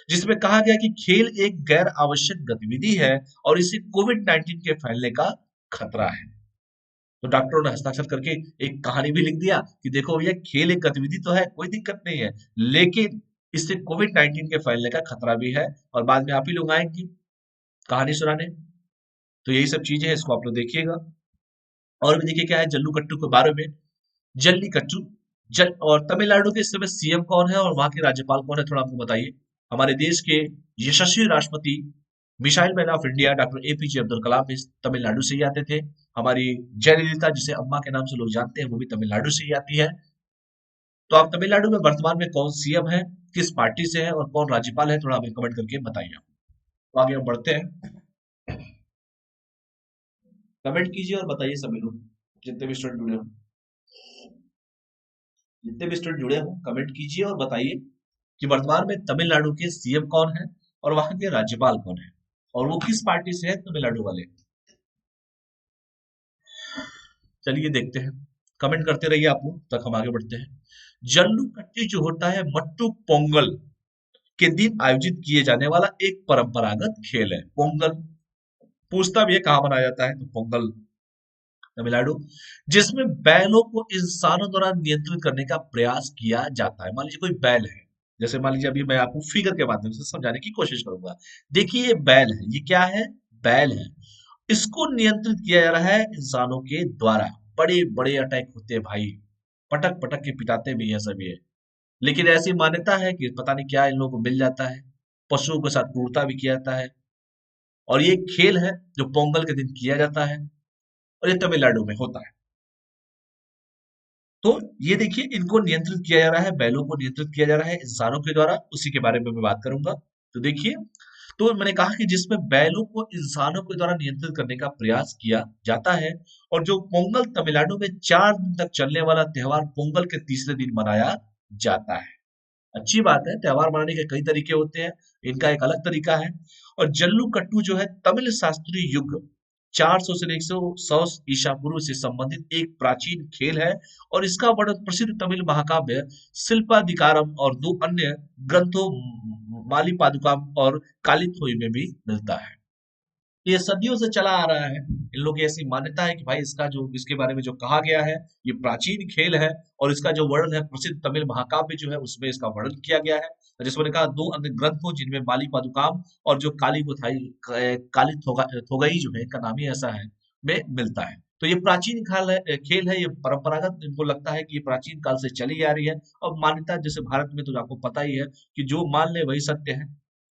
जिसमें कहा गया कि खेल एक गैर आवश्यक गतिविधि है और इसे कोविड-19 के फैलने का खतरा है। तो डॉक्टरों ने हस्ताक्षर करके एक कहानी भी लिख दिया कि देखो भैया, खेल एक गतिविधि तो है, कोई दिक्कत नहीं है, लेकिन इससे कोविड-19 के फैलने का खतरा भी है, और बाद में आप ही लोग आएंगे कहानी सुनाने। तो यही सब चीजें हैं, इसको आप लोग देखिएगा। और भी देखिए क्या है जल्लू कट्टू के बारे में। जल्लीकट्टू और तमिलनाडु के इस समय सीएम कौन है और वहां के राज्यपाल कौन है, थोड़ा आपको बताइए। हमारे देश के यशस्वी राष्ट्रपति, missile man of India, doctor APJ Abdul Kalam इस तमिलनाडु से ही आते थे। हमारी जयललिता, जिसे अम्मा के नाम से लोग जानते हैं, वो भी तमिलनाडु से ही आती है। तो आप तमिलनाडु में वर्तमान में कौन सीएम है, किस पार्टी से है, और कौन राज्यपाल है, थोड़ा हमें कमेंट करके बताइए। तो आगे हम बढ़ते हैं, कमेंट कीजिए और बताइए सभी लोग, जितने भी स्टूडेंट जुड़े हो, जितने भी स्टूडेंट जुड़े हो कमेंट कीजिए और बताइए कि वर्तमान में तमिलनाडु के सीएम कौन है और वहां के राज्यपाल कौन है, और वो किस पार्टी से है तमिलनाडु वाले। चलिए देखते हैं, कमेंट करते रहिए आप लोग, तक हम आगे बढ़ते हैं। जल्लू कट्टी जो होता है मट्टू पोंगल के दिन आयोजित किए जाने वाला एक परंपरागत खेल है। पोंगल पूछता भी है कहाँ मनाया जाता है, तो पोंगल तमिलनाडु, जिसमें बैलों को इंसानों द्वारा नियंत्रित करने का प्रयास किया जाता है। मान लीजिए कोई बैल है, जैसे मान लीजिए अभी मैं आपको फिगर के माध्यम से समझाने की कोशिश करूंगा। देखिए ये बैल है, ये क्या है, बैल है, इसको नियंत्रित किया जा रहा है इंसानों के द्वारा। बड़े बड़े अटैक होते हैं भाई, पटक पटक के पिटाते भी है सभी है। लेकिन ऐसी मान्यता है कि पता नहीं क्या इन लोगों को मिल जाता है, पशुओं के साथ क्रूरता भी किया जाता है। और ये खेल है जो पोंगल के दिन किया जाता है, और ये तमिलनाडु में होता है। तो ये देखिए, इनको नियंत्रित किया जा रहा है, बैलों को नियंत्रित किया जा रहा है इंसानों के द्वारा, उसी के बारे में मैं बात करूंगा। तो देखिए, तो मैंने कहा कि जिसमें बैलों को इंसानों के द्वारा नियंत्रित करने का प्रयास किया जाता है। और जो पोंगल तमिलनाडु में 4 दिन तक चलने वाला त्योहार पोंगल के तीसरे दिन मनाया जाता है। अच्छी बात है, त्योहार मनाने के कई तरीके होते हैं, इनका एक अलग तरीका है। और जल्लू कट्टू जो है तमिल शास्त्रीय युग 400 से 100 ईसा पूर्व से संबंधित एक प्राचीन खेल है। और इसका वर्णन प्रसिद्ध तमिल महाकाव्य शिल्पाधिकारम और 2 अन्य ग्रंथों, माली पादुकाम और कालिथोई में भी मिलता है। ये सदियों से चला आ रहा है, इन लोगों की ऐसी मान्यता है कि भाई इसका जो, इसके बारे में जो कहा गया है, ये प्राचीन खेल है। और इसका जो वर्णन है प्रसिद्ध तमिल महाकाव्य जो है उसमें इसका वर्णन किया गया है। जिसमें कहा 2 अन्य ग्रंथों, जिनमें माली पादुकाम और जो काली गुथाई, काली थोगई जो है, इनका नाम ही ऐसा है, में मिलता है। तो ये प्राचीन खेल है, ये परंपरागत, इनको लगता है कि ये प्राचीन काल से चली आ रही है। और मान्यता जैसे भारत में तो आपको पता ही है कि जो मान ले वही सत्य है,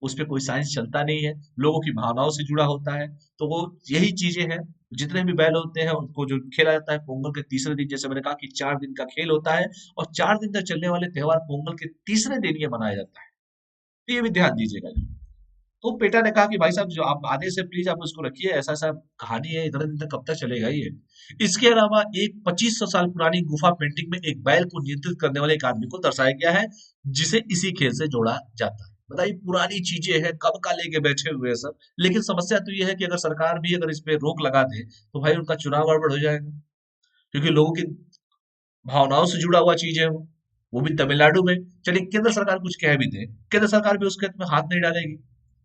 उस पे कोई साइंस चलता नहीं है, लोगों की भावनाओं से जुड़ा होता है। तो वो यही चीजें हैं। जितने भी बैल होते हैं उनको जो खेला जाता है पोंगल के तीसरे दिन, जैसे मैंने कहा कि 4 दिन का खेल होता है, और 4 दिन तक चलने वाले त्योहार पोंगल के तीसरे दिन ये मनाया जाता है। तो ये भी ध्यान दीजिएगा जी। तो बेटा ने कहा कि भाई साहब जो आप आने से प्लीज आप उसको रखिए, ऐसा ऐसा कहानी है, इतने दिन तक कब तक चलेगा ये। इसके अलावा एक 2500 साल पुरानी गुफा पेंटिंग में एक बैल को नियंत्रित करने वाले एक आदमी को दर्शाया गया है, जिसे इसी खेल से जोड़ा जाता है। बताइए, पुरानी चीजें हैं, कब का लेके बैठे हुए हैं सब। लेकिन समस्या तो ये है कि अगर सरकार भी अगर इस पे रोक लगा दे तो भाई उनका चुनाव गड़बड़ हो जाएगा, क्योंकि लोगों की भावनाओं से जुड़ा हुआ चीज है वो भी तमिलनाडु में। चलिए केंद्र सरकार कुछ कह भी दे, केंद्र सरकार भी उसके में हाथ नहीं डालेगी,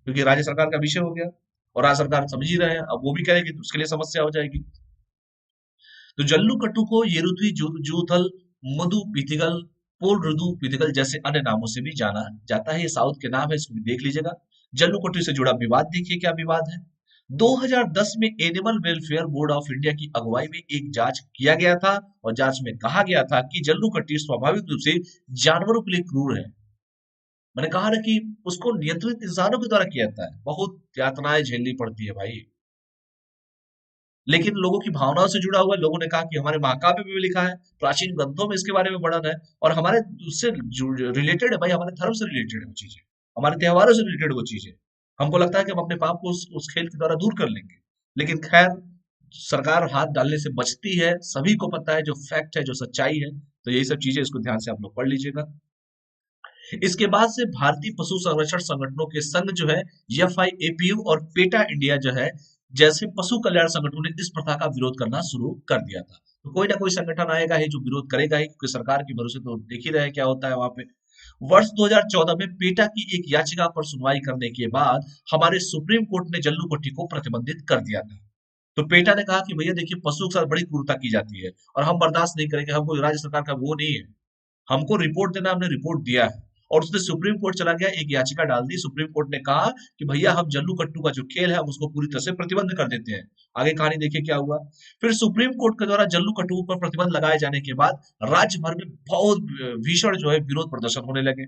क्योंकि राज्य सरकार का विषय हो गया। और राज्य सरकार समझ ही रहे हैं, अब वो भी करेगी तो उसके लिए समस्या हो जाएगी। तो जल्लूकट्टू को येरुथी जूथल, मधु पिथिगल, पोल ऋदु पिथिगल जैसे अन्य नामों से भी जाना जाता है। ये साउथ के नाम है, इसको भी देख लीजिएगा। जल्लूकट्टू से जुड़ा विवाद देखिए क्या विवाद है। 2010 में animal welfare board of India की अगुवाई में एक जांच किया गया था, और जांच में कहा गया था कि जल्लूकट्टी स्वाभाविक रूप से जानवरों के लिए क्रूर है। मैंने कहा ना कि उसको नियंत्रित इंसानों के द्वारा किया जाता है, बहुत यातनाएं झेलनी पड़ती है भाई। लेकिन लोगों की भावनाओं से जुड़ा हुआ है। लोगों ने कहा कि हमारे महाकाव्य में भी लिखा है, प्राचीन ग्रंथों में इसके बारे में वर्णन है, और हमारे उससे रिलेटेड है भाई, हमारे धर्म से रिलेटेड है वो चीजें, हमारे त्योहारों से रिलेटेड वो चीजें। हमको लगता है कि हम अपने पाप को उस खेल के द्वारा दूर कर लेंगे। लेकिन खैर, सरकार हाथ डालने से बचती है, सभी को पता है जो फैक्ट है, जो सच्चाई है। तो यही सब चीजें, इसको ध्यान से आप लोग पढ़ लीजिएगा। इसके बाद से भारतीय पशु संरक्षण संगठनों के संघ जो है, एफआईएपीयू और पेटा इंडिया जो है, जैसे पशु कल्याण संगठनों ने इस प्रथा का विरोध करना शुरू कर दिया था। तो कोई ना कोई संगठन आएगा ही जो विरोध करेगा ही, क्योंकि सरकार के भरोसे तो देख ही रहे क्या होता है वहां पे। वर्ष 2014 में पेटा की एक याचिका पर सुनवाई करने के बाद हमारे सुप्रीम कोर्ट ने जल्लूकट्टी को प्रतिबंधित कर दिया था। तो पेटा ने कहा कि भैया देखिए, पशु के साथ बड़ी क्रूरता की जाती है और हम बर्दाश्त नहीं करेंगे, हमको राज्य सरकार का वो नहीं है, हमको रिपोर्ट देना, हमने रिपोर्ट दिया है। और उसने सुप्रीम कोर्ट चला गया, एक याचिका डाल दी। सुप्रीम कोर्ट ने कहा कि भैया हम जल्लू-कट्टू का जो खेल है हम उसको पूरी तरह से प्रतिबंध कर देते हैं। आगे कहानी देखिए क्या हुआ। फिर सुप्रीम कोर्ट के द्वारा जल्लू-कट्टू पर प्रतिबंध लगाए जाने के बाद राज्य भर में बहुत भीषण जो है विरोध प्रदर्शन होने लगे।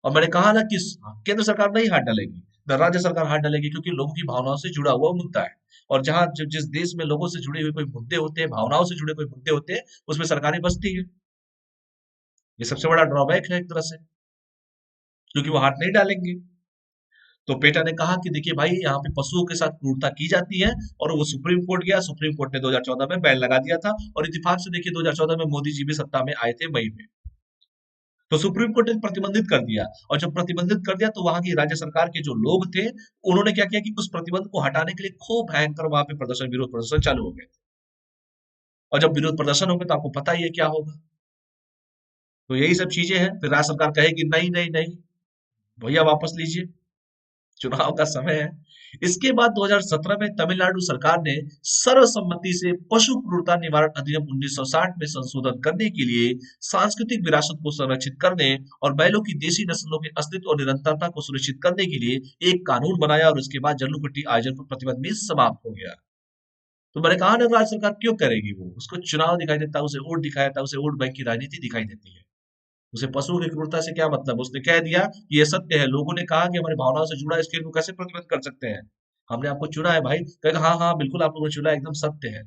और मैंने कहा ना कि केंद्र सरकार नहीं हाथ डालेगी, न राज्य सरकार हाथ डालेगी, क्योंकि लोगों की भावनाओं से जुड़ा हुआ मुद्दा है। और जहां जिस देश में लोगों से जुड़े हुए कोई मुद्दे होते हैं, भावनाओं से जुड़े कोई मुद्दे होते हैं, उसमें सरकारें बसती है। ये सबसे बड़ा ड्रॉबैक है एक तरह से, क्योंकि वो हाथ नहीं डालेंगे। तो पेटा ने कहा कि देखिए भाई, यहाँ पे पशुओं के साथ क्रूरता की जाती है, और वो सुप्रीम कोर्ट गया। सुप्रीम कोर्ट ने 2014 में बैन लगा दिया था, और इत्तेफाक से देखिए 2014 में मोदी जी भी सत्ता में आए थे मई में। तो सुप्रीम कोर्ट ने प्रतिबंधित कर दिया, और जब प्रतिबंधित कर दिया तो वहां की राज्य सरकार के जो लोग थे, उन्होंने क्या किया कि उस प्रतिबंध को हटाने के लिए खूब भयंकर वहां पे प्रदर्शन, विरोध प्रदर्शन चालू हो गए। और जब विरोध प्रदर्शन हो गए तो आपको पता ही है क्या होगा। तो यही सब चीजें हैं। फिर राज्य सरकार कहेगी नहीं नहीं नहीं भैया, वापस लीजिए, चुनाव का समय है। इसके बाद 2017 में तमिलनाडु सरकार ने सर्वसम्मति से पशु क्रूरता निवारण अधिनियम 1960 में संशोधन करने के लिए सांस्कृतिक विरासत को संरक्षित करने और बैलों की देशी नस्लों के अस्तित्व और निरंतरता को सुनिश्चित करने के लिए एक कानून बनाया, और उसके बाद जल्लूकट्टी आयोजन पर प्रतिबंध भी समाप्त हो गया। तो मैंने कहा ना, राज्य सरकार क्यों करेगी, वो उसको चुनाव दिखाई देता है, उसे वोट दिखाई देता है, उसे वोट बैंक की राजनीति दिखाई देती है। उसे पशुओं की क्रूरता से क्या मतलब। उसने कह दिया कि ये सत्य है, लोगों ने कहा कि हमारी भावनाओं से जुड़ा इस खेल को कैसे प्रतिबंध कर सकते हैं, हमने आपको चुना है भाई। कहेगा हाँ हाँ बिल्कुल, आप लोगों ने चुना है, एकदम सत्य है।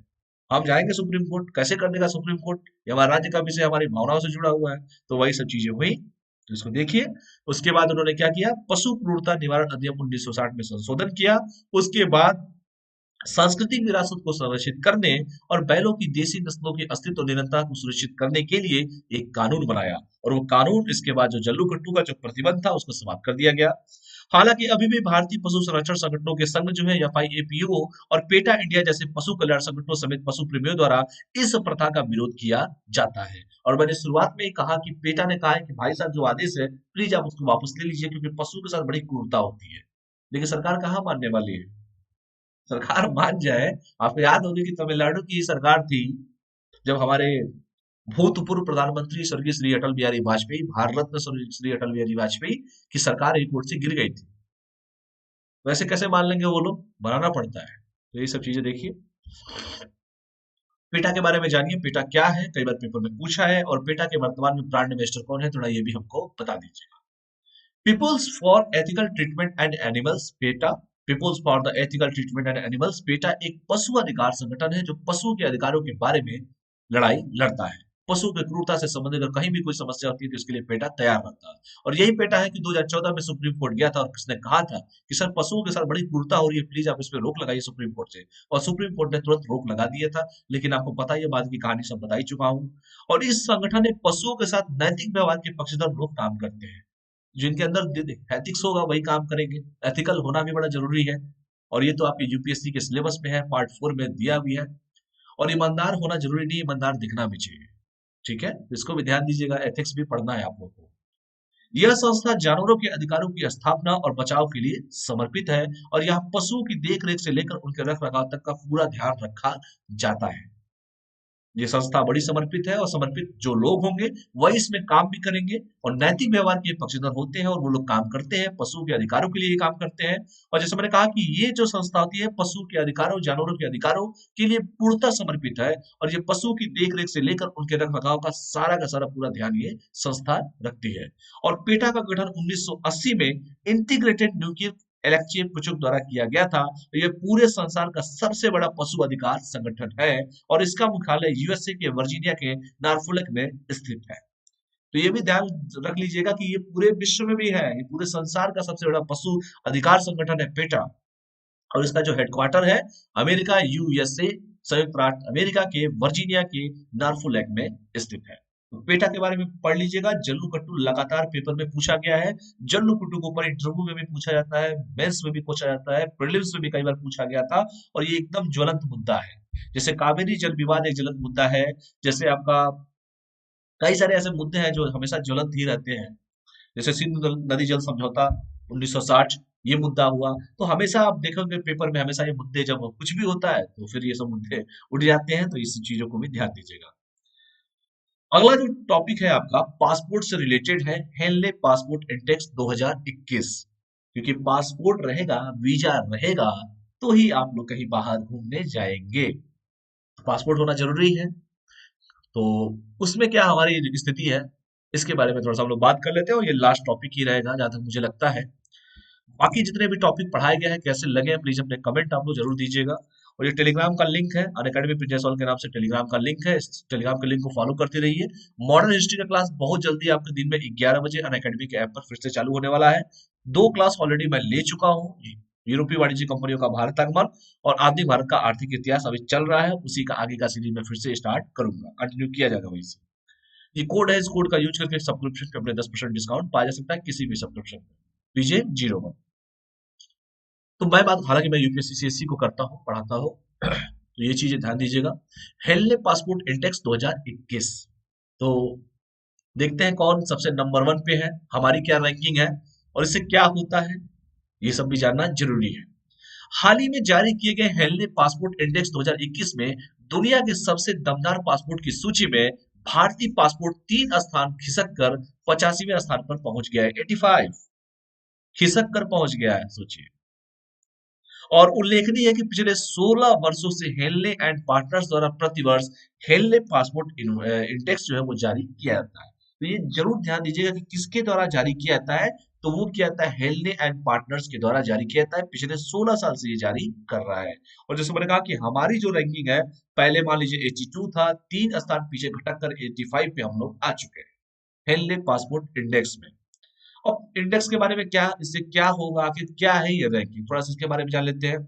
हम जाएंगे सुप्रीम कोर्ट, कैसे कर देगा सुप्रीम कोर्ट, ये हमारे राज्य का विषय, हमारी भावनाओं से जुड़ा हुआ है। तो वही सब चीजें हुई। तो इसको देखिए। उसके बाद उन्होंने क्या किया, पशु क्रूरता निवारण अधिनियम 1960 में संशोधन किया। उसके बाद सांस्कृतिक विरासत को संरक्षित करने और बैलों की देशी नस्लों की अस्तित्व और निरंतरता को सुनिश्चित करने के लिए एक कानून बनाया, और वो कानून, इसके बाद जो जल्लू-कट्टू का जो प्रतिबंध था उसको समाप्त कर दिया गया। हालांकि अभी भी भारतीय पशु संरक्षण संगठनों के संघ जो है, एफआईएपीओ और पेटा इंडिया जैसे पशु कल्याण संगठनों समेत पशु प्रेमियों द्वारा इस प्रथा का विरोध किया जाता है। और मैंने शुरुआत में ही कहा कि पेटा ने कहा है कि भाई साहब जो आदेश है प्लीज आप उसको वापस ले लीजिए, क्योंकि पशु के साथ बड़ी क्रूरता होती है। लेकिन सरकार कहाँ मानने वाली है, सरकार मान जाए। आपको याद होगी कि तमिलनाडु की सरकार थी, जब हमारे भूतपूर्व प्रधानमंत्री स्वर्गीय श्री अटल बिहारी वाजपेयी, भारत रत्न स्वर्गीय श्री अटल बिहारी वाजपेयी की सरकार एयरपोर्ट से गिर गई थी। वैसे कैसे मान लेंगे वो लोग, बनाना पड़ता है। तो ये सब चीजें देखिए। पेटा के बारे में जानिए, पेटा क्या है, कई बार पेपर में पूछा है। और पेटा के वर्तमान में ब्रांड इन्वेस्टर कौन है, थोड़ा ये भी हमको बता दीजिएगा। People's for ethical treatment and animals PETA. People's for the ethical treatment and animals PETA एक पशु अधिकार संगठन है जो पशु के अधिकारों के बारे में लड़ाई लड़ता है। पशु के क्रूरता से संबंधित अगर कहीं भी कोई समस्या होती है तो इसके लिए पेटा तैयार रहता है। और यही पेटा है कि 2014 में सुप्रीम कोर्ट गया था और किसने कहा था कि सर पशुओं के साथ बड़ी क्रूरता हो रही है, प्लीज आप इस पे रोक लगाइए सुप्रीम कोर्ट से। और सुप्रीम कोर्ट ने तुरंत रोक लगा दिया था। लेकिन आपको पता ही है, बाद की कहानी सब बता ही चुका हूँ। और इस संगठन ने पशुओं के साथ नैतिक व्यवहार के पक्षधर लोग काम करते हैं। जिनके अंदर एथिक्स होगा वही काम करेंगे। एथिकल होना भी बड़ा जरूरी है। और ये तो आपके यूपीएससी के सिलेबस में है, पार्ट 4 में दिया भी है। और ईमानदार होना जरूरी नहीं, ईमानदार दिखना भी चाहिए। ठीक है, तो इसको भी ध्यान दीजिएगा, एथिक्स भी पढ़ना है आप लोगों को। यह संस्था जानवरों के अधिकारों की स्थापना और बचाव के लिए समर्पित है। और यहाँ पशुओं की देखरेख से लेकर उनके रख रखाव तक का पूरा ध्यान रखा जाता है। ये संस्था बड़ी समर्पित है और समर्पित जो लोग होंगे वही इसमें काम भी करेंगे और नैतिक व्यवहार के पक्षधर होते हैं और वो लोग काम करते हैं, पशु के अधिकारों के लिए काम करते हैं। और जैसे मैंने कहा कि ये जो संस्था होती है पशु के अधिकारों, जानवरों के अधिकारों के लिए पूर्णतः समर्पित है। और ये पशु की देखरेख से लेकर उनके रख रखाव का सारा पूरा ध्यान ये संस्था रखती है। और पेटा का गठन 1980 में इंटीग्रेटेड न्यूक्लियर इलेक्ट्रिक पुचुक द्वारा किया गया था। यह पूरे संसार का सबसे बड़ा पशु अधिकार संगठन है। और इसका मुख्यालय यूएसए के वर्जीनिया के नॉर्फोलेक में स्थित है। तो ये भी ध्यान रख लीजिएगा कि ये पूरे विश्व में भी है, ये पूरे संसार का सबसे बड़ा पशु अधिकार संगठन है पेटा। और इसका जो हेडक्वार्टर है अमेरिका यूएसए संयुक्त राष्ट्र अमेरिका के वर्जीनिया के नॉर्फोलेक में स्थित है। तो पेटा के बारे में पढ़ लीजिएगा। जल्लू कट्टू लगातार पेपर में पूछा गया है। जल्लू कट्टू के ऊपर इंटरव्यू में भी पूछा जाता है, मेंस में भी पूछा जाता है, प्रीलिम्स में भी कई बार पूछा गया था। और ये एकदम ज्वलंत मुद्दा है। जैसे कावेरी जल विवाद एक ज्वलंत मुद्दा है। जैसे आपका कई सारे ऐसे मुद्दे हैं जो हमेशा ज्वलंत ही रहते हैं। जैसे सिंधु नदी जल समझौता 1960, ये मुद्दा हुआ। तो हमेशा आप देखोगे पेपर में हमेशा ये मुद्दे जब कुछ भी होता है तो फिर ये सब मुद्दे उठ जाते हैं। तो इस चीजों को भी ध्यान दीजिएगा। अगला जो टॉपिक है आपका पासपोर्ट से रिलेटेड है, हेनले पासपोर्ट इंडेक्स 2021। क्योंकि पासपोर्ट रहेगा, वीजा रहेगा, तो ही आप लोग कहीं बाहर घूमने जाएंगे। पासपोर्ट होना जरूरी है। तो उसमें क्या हमारी स्थिति है, इसके बारे में थोड़ा सा हम लोग बात कर लेते हैं। और ये लास्ट टॉपिक ही रहेगा जहां तक मुझे लगता है। बाकी जितने भी टॉपिक पढ़ाए गए हैं कैसे लगे हैं प्लीज अपने कमेंट आप लोग जरूर दीजिएगा। और ये टेलीग्राम का लिंक है, अनअकैडमी प्रिंसिपल के नाम से टेलीग्राम का लिंक है। इस टेलीग्राम के लिंक को फॉलो करते रहिए। मॉडर्न हिस्ट्री का क्लास बहुत जल्दी आपके दिन में 11 बजे अनअकैडमी के ऐप पर फिर से चालू होने वाला है। 2 क्लास ऑलरेडी मैं ले चुका हूँ। यूरोपीय वाणिज्य कंपनियों का भारत आगमन और आधुनिक भारत का आर्थिक इतिहास अभी चल रहा है, उसी का आगे का सीरीज में फिर से स्टार्ट करूंगा, कंटिन्यू किया जाएगा वहीं से। ये कोड है, इस कोड का यूज करके सब्सक्रिप्शन पे अपने 10% डिस्काउंट पाया जा सकता है किसी भी सब्सक्रिप्शन पे। पीजे 01। तो मैं बात, हालांकि मैं यूपीएससी सीएससी को करता हूँ, पढ़ाता हूँ तो ये चीजें ध्यान दीजिएगा। Henley passport index 2021। तो देखते हैं कौन सबसे नंबर 1 पे है, हमारी क्या रैंकिंग है और इससे क्या होता है, ये सब भी जानना जरूरी है। हाल ही में जारी किए गए हेनले पासपोर्ट इंडेक्स 2021 में दुनिया के सबसे दमदार पासपोर्ट की सूची में भारतीय पासपोर्ट 3 स्थान खिसक कर 85वें स्थान पर पहुंच गया है। 85 खिसक कर पहुंच गया है, सोचिए। और उल्लेखनीय है कि पिछले 16 वर्षों से हेनले एंड पार्टनर्स द्वारा प्रतिवर्ष हेनले पासपोर्ट इंडेक्स जो है वो जारी किया जाता है। तो ये जरूर ध्यान दीजिएगा कि किसके द्वारा जारी किया जाता है। तो वो किया जाता है हेनले एंड पार्टनर्स के द्वारा जारी किया जाता है। पिछले 16 साल से ये जारी कर रहा है। और जैसे मैंने कहा कि हमारी जो रैंकिंग है, पहले मान लीजिए 82 था, 3 स्थान पीछे घटक कर 85 पे हम लोग आ चुके हैं हेनले पासपोर्ट इंडेक्स में। अब इंडेक्स के बारे में क्या, इससे क्या होगा, आखिर क्या है ये रैंकिंग, थोड़ा सा इसके बारे में जान लेते हैं।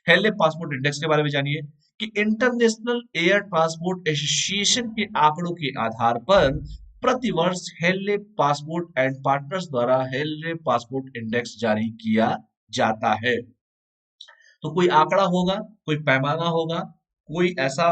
हेनले पासपोर्ट इंडेक्स के बारे में जानिए कि इंटरनेशनल एयर ट्रांसपोर्ट एसोसिएशन के आंकड़ों के आधार पर प्रतिवर्ष हेनले पासपोर्ट एंड पार्टनर्स द्वारा हेनले पासपोर्ट इंडेक्स जारी किया जाता है। तो कोई आंकड़ा होगा, कोई पैमाना होगा, कोई ऐसा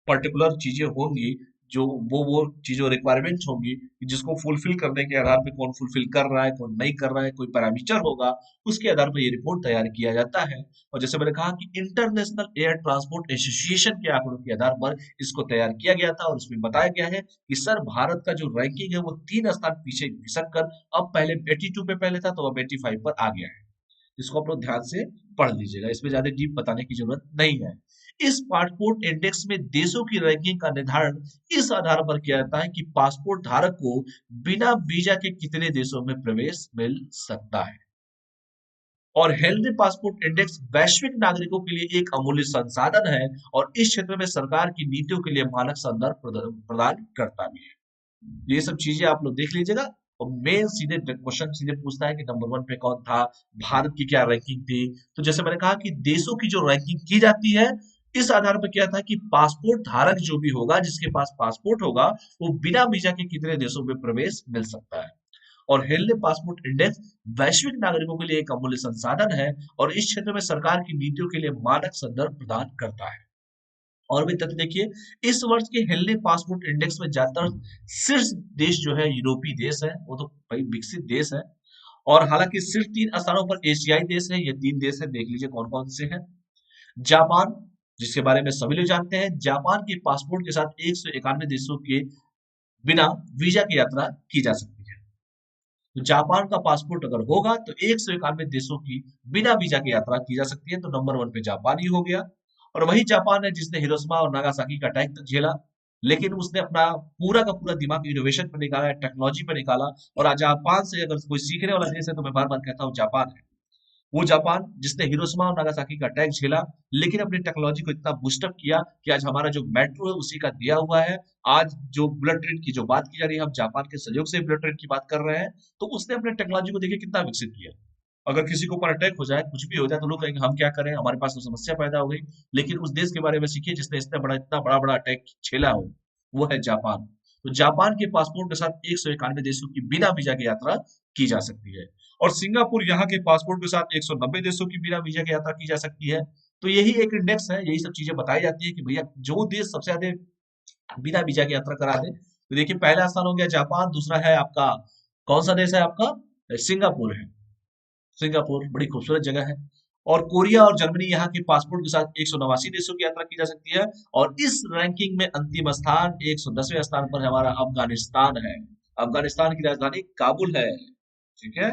पर्टिकुलर चीजें होंगी जो वो चीजों रिक्वायरमेंट होंगी कि जिसको फुलफिल करने के आधार पे कौन फुलफिल कर रहा है, कौन नहीं कर रहा है, कोई पैरामीटर होगा, उसके आधार पर ये रिपोर्ट तैयार किया जाता है। और जैसे मैंने कहा कि इंटरनेशनल एयर ट्रांसपोर्ट एसोसिएशन के आंकड़ों के आधार पर इसको तैयार किया गया था। और उसमें बताया गया है कि सर भारत का जो रैंकिंग है वो 3 स्थान पीछे खिसक कर अब पहले 82 पे पहले था तो अब 85 पर आ गया है। इसको आप लोग ध्यान से पढ़ लीजिएगा, इसमें ज्यादा डीप बताने की जरूरत नहीं है। इस पासपोर्ट इंडेक्स में देशों की रैंकिंग का निर्धारण इस आधार पर किया जाता है कि पासपोर्ट धारक को बिना वीजा के कितने देशों में प्रवेश मिल सकता है। और हेल्दी पासपोर्ट इंडेक्स वैश्विक नागरिकों के लिए एक अमूल्य संसाधन है और इस क्षेत्र में सरकार की नीतियों के लिए मानक संदर्भ प्रदान करता भी है। ये सब चीजें आप लोग देख लीजिएगा। और मेन सीधे क्वेश्चन सीधे पूछता है कि नंबर वन पे कौन था, भारत की क्या रैंकिंग थी। तो जैसे मैंने कहा कि देशों की जो रैंकिंग की जाती है, इस आधार पर क्या था कि पासपोर्ट धारक जो भी होगा, जिसके पास पासपोर्ट होगा, वो बिना वीजा के कितने देशों में प्रवेश मिल सकता है। और हेल्थ पासपोर्ट इंडेक्स वैश्विक नागरिकों के लिए एक अमूल्य संसाधन है और इस क्षेत्र में सरकार की नीतियों के लिए मानक संदर्भ प्रदान करता है। और भी तथ्य देखिए, इस वर्ष के हेल्दी पासपोर्ट इंडेक्स में ज्यादातर शीर्ष देश जो है यूरोपीय देश है, वो तो भाई विकसित देश है। और हालांकि सिर्फ 3 स्थानों पर एशियाई देश है, ये 3 देश है, देख लीजिए कौन कौन से हैं। जापान, जिसके बारे में सभी लोग जानते हैं, जापान के पासपोर्ट के साथ 191 देशों के बिना वीजा की यात्रा की जा सकती है। तो जापान का पासपोर्ट अगर होगा तो 191 देशों की बिना वीजा की यात्रा की जा सकती है, तो नंबर वन पे जापान ही हो गया। और वही जापान है जिसने हिरोशिमा और नागासाकी का अटैक तक झेला, लेकिन उसने अपना पूरा का पूरा दिमाग इनोवेशन पर निकाला, टेक्नोलॉजी पर निकाला। और आज जापान से अगर कोई सीखने वाला देश है तो मैं बार बार कहता हूँ जापान है। वो जापान जिसने हिरोशिमा और नागासाकी का अटैक झेला, लेकिन अपनी टेक्नोलॉजी को इतना बूस्टअप किया कि आज हमारा जो मेट्रो है उसी का दिया हुआ है। आज जो बुलेट ट्रेन की जो बात की जा रही है, हम जापान के सहयोग से बुलेट ट्रेन की बात कर रहे हैं। तो उसने अपने टेक्नोलॉजी को देखिए कितना विकसित किया। अगर किसी के ऊपर अटैक हो जाए, कुछ भी हो जाए, तो लोग कहेंगे हम क्या करें, हमारे पास तो समस्या पैदा हो गई। लेकिन उस देश के बारे में सीखिए जिसने इतना बड़ा बड़ा अटैक झेला हो, वो है जापान। तो जापान के पासपोर्ट के साथ 191 देशों की बिना वीजा की यात्रा की जा सकती है। और सिंगापुर यहाँ के पासपोर्ट के साथ 190 देशों की बिना वीजा की यात्रा की जा सकती है। तो यही एक इंडेक्स है, यही सब चीजें बताई जाती है कि भैया जो देश सबसे ज्यादा बिना वीजा की यात्रा करा दे। तो देखिए पहला स्थान हो गया जापान, दूसरा है आपका कौन सा देश है आपका, सिंगापुर है। सिंगापुर बड़ी खूबसूरत जगह है। और कोरिया और जर्मनी यहाँ के पासपोर्ट के साथ 189 देशों की यात्रा की जा सकती है। और इस रैंकिंग में अंतिम स्थान 110वें स्थान पर हमारा अफगानिस्तान है। अफगानिस्तान की राजधानी काबुल है, ठीक है।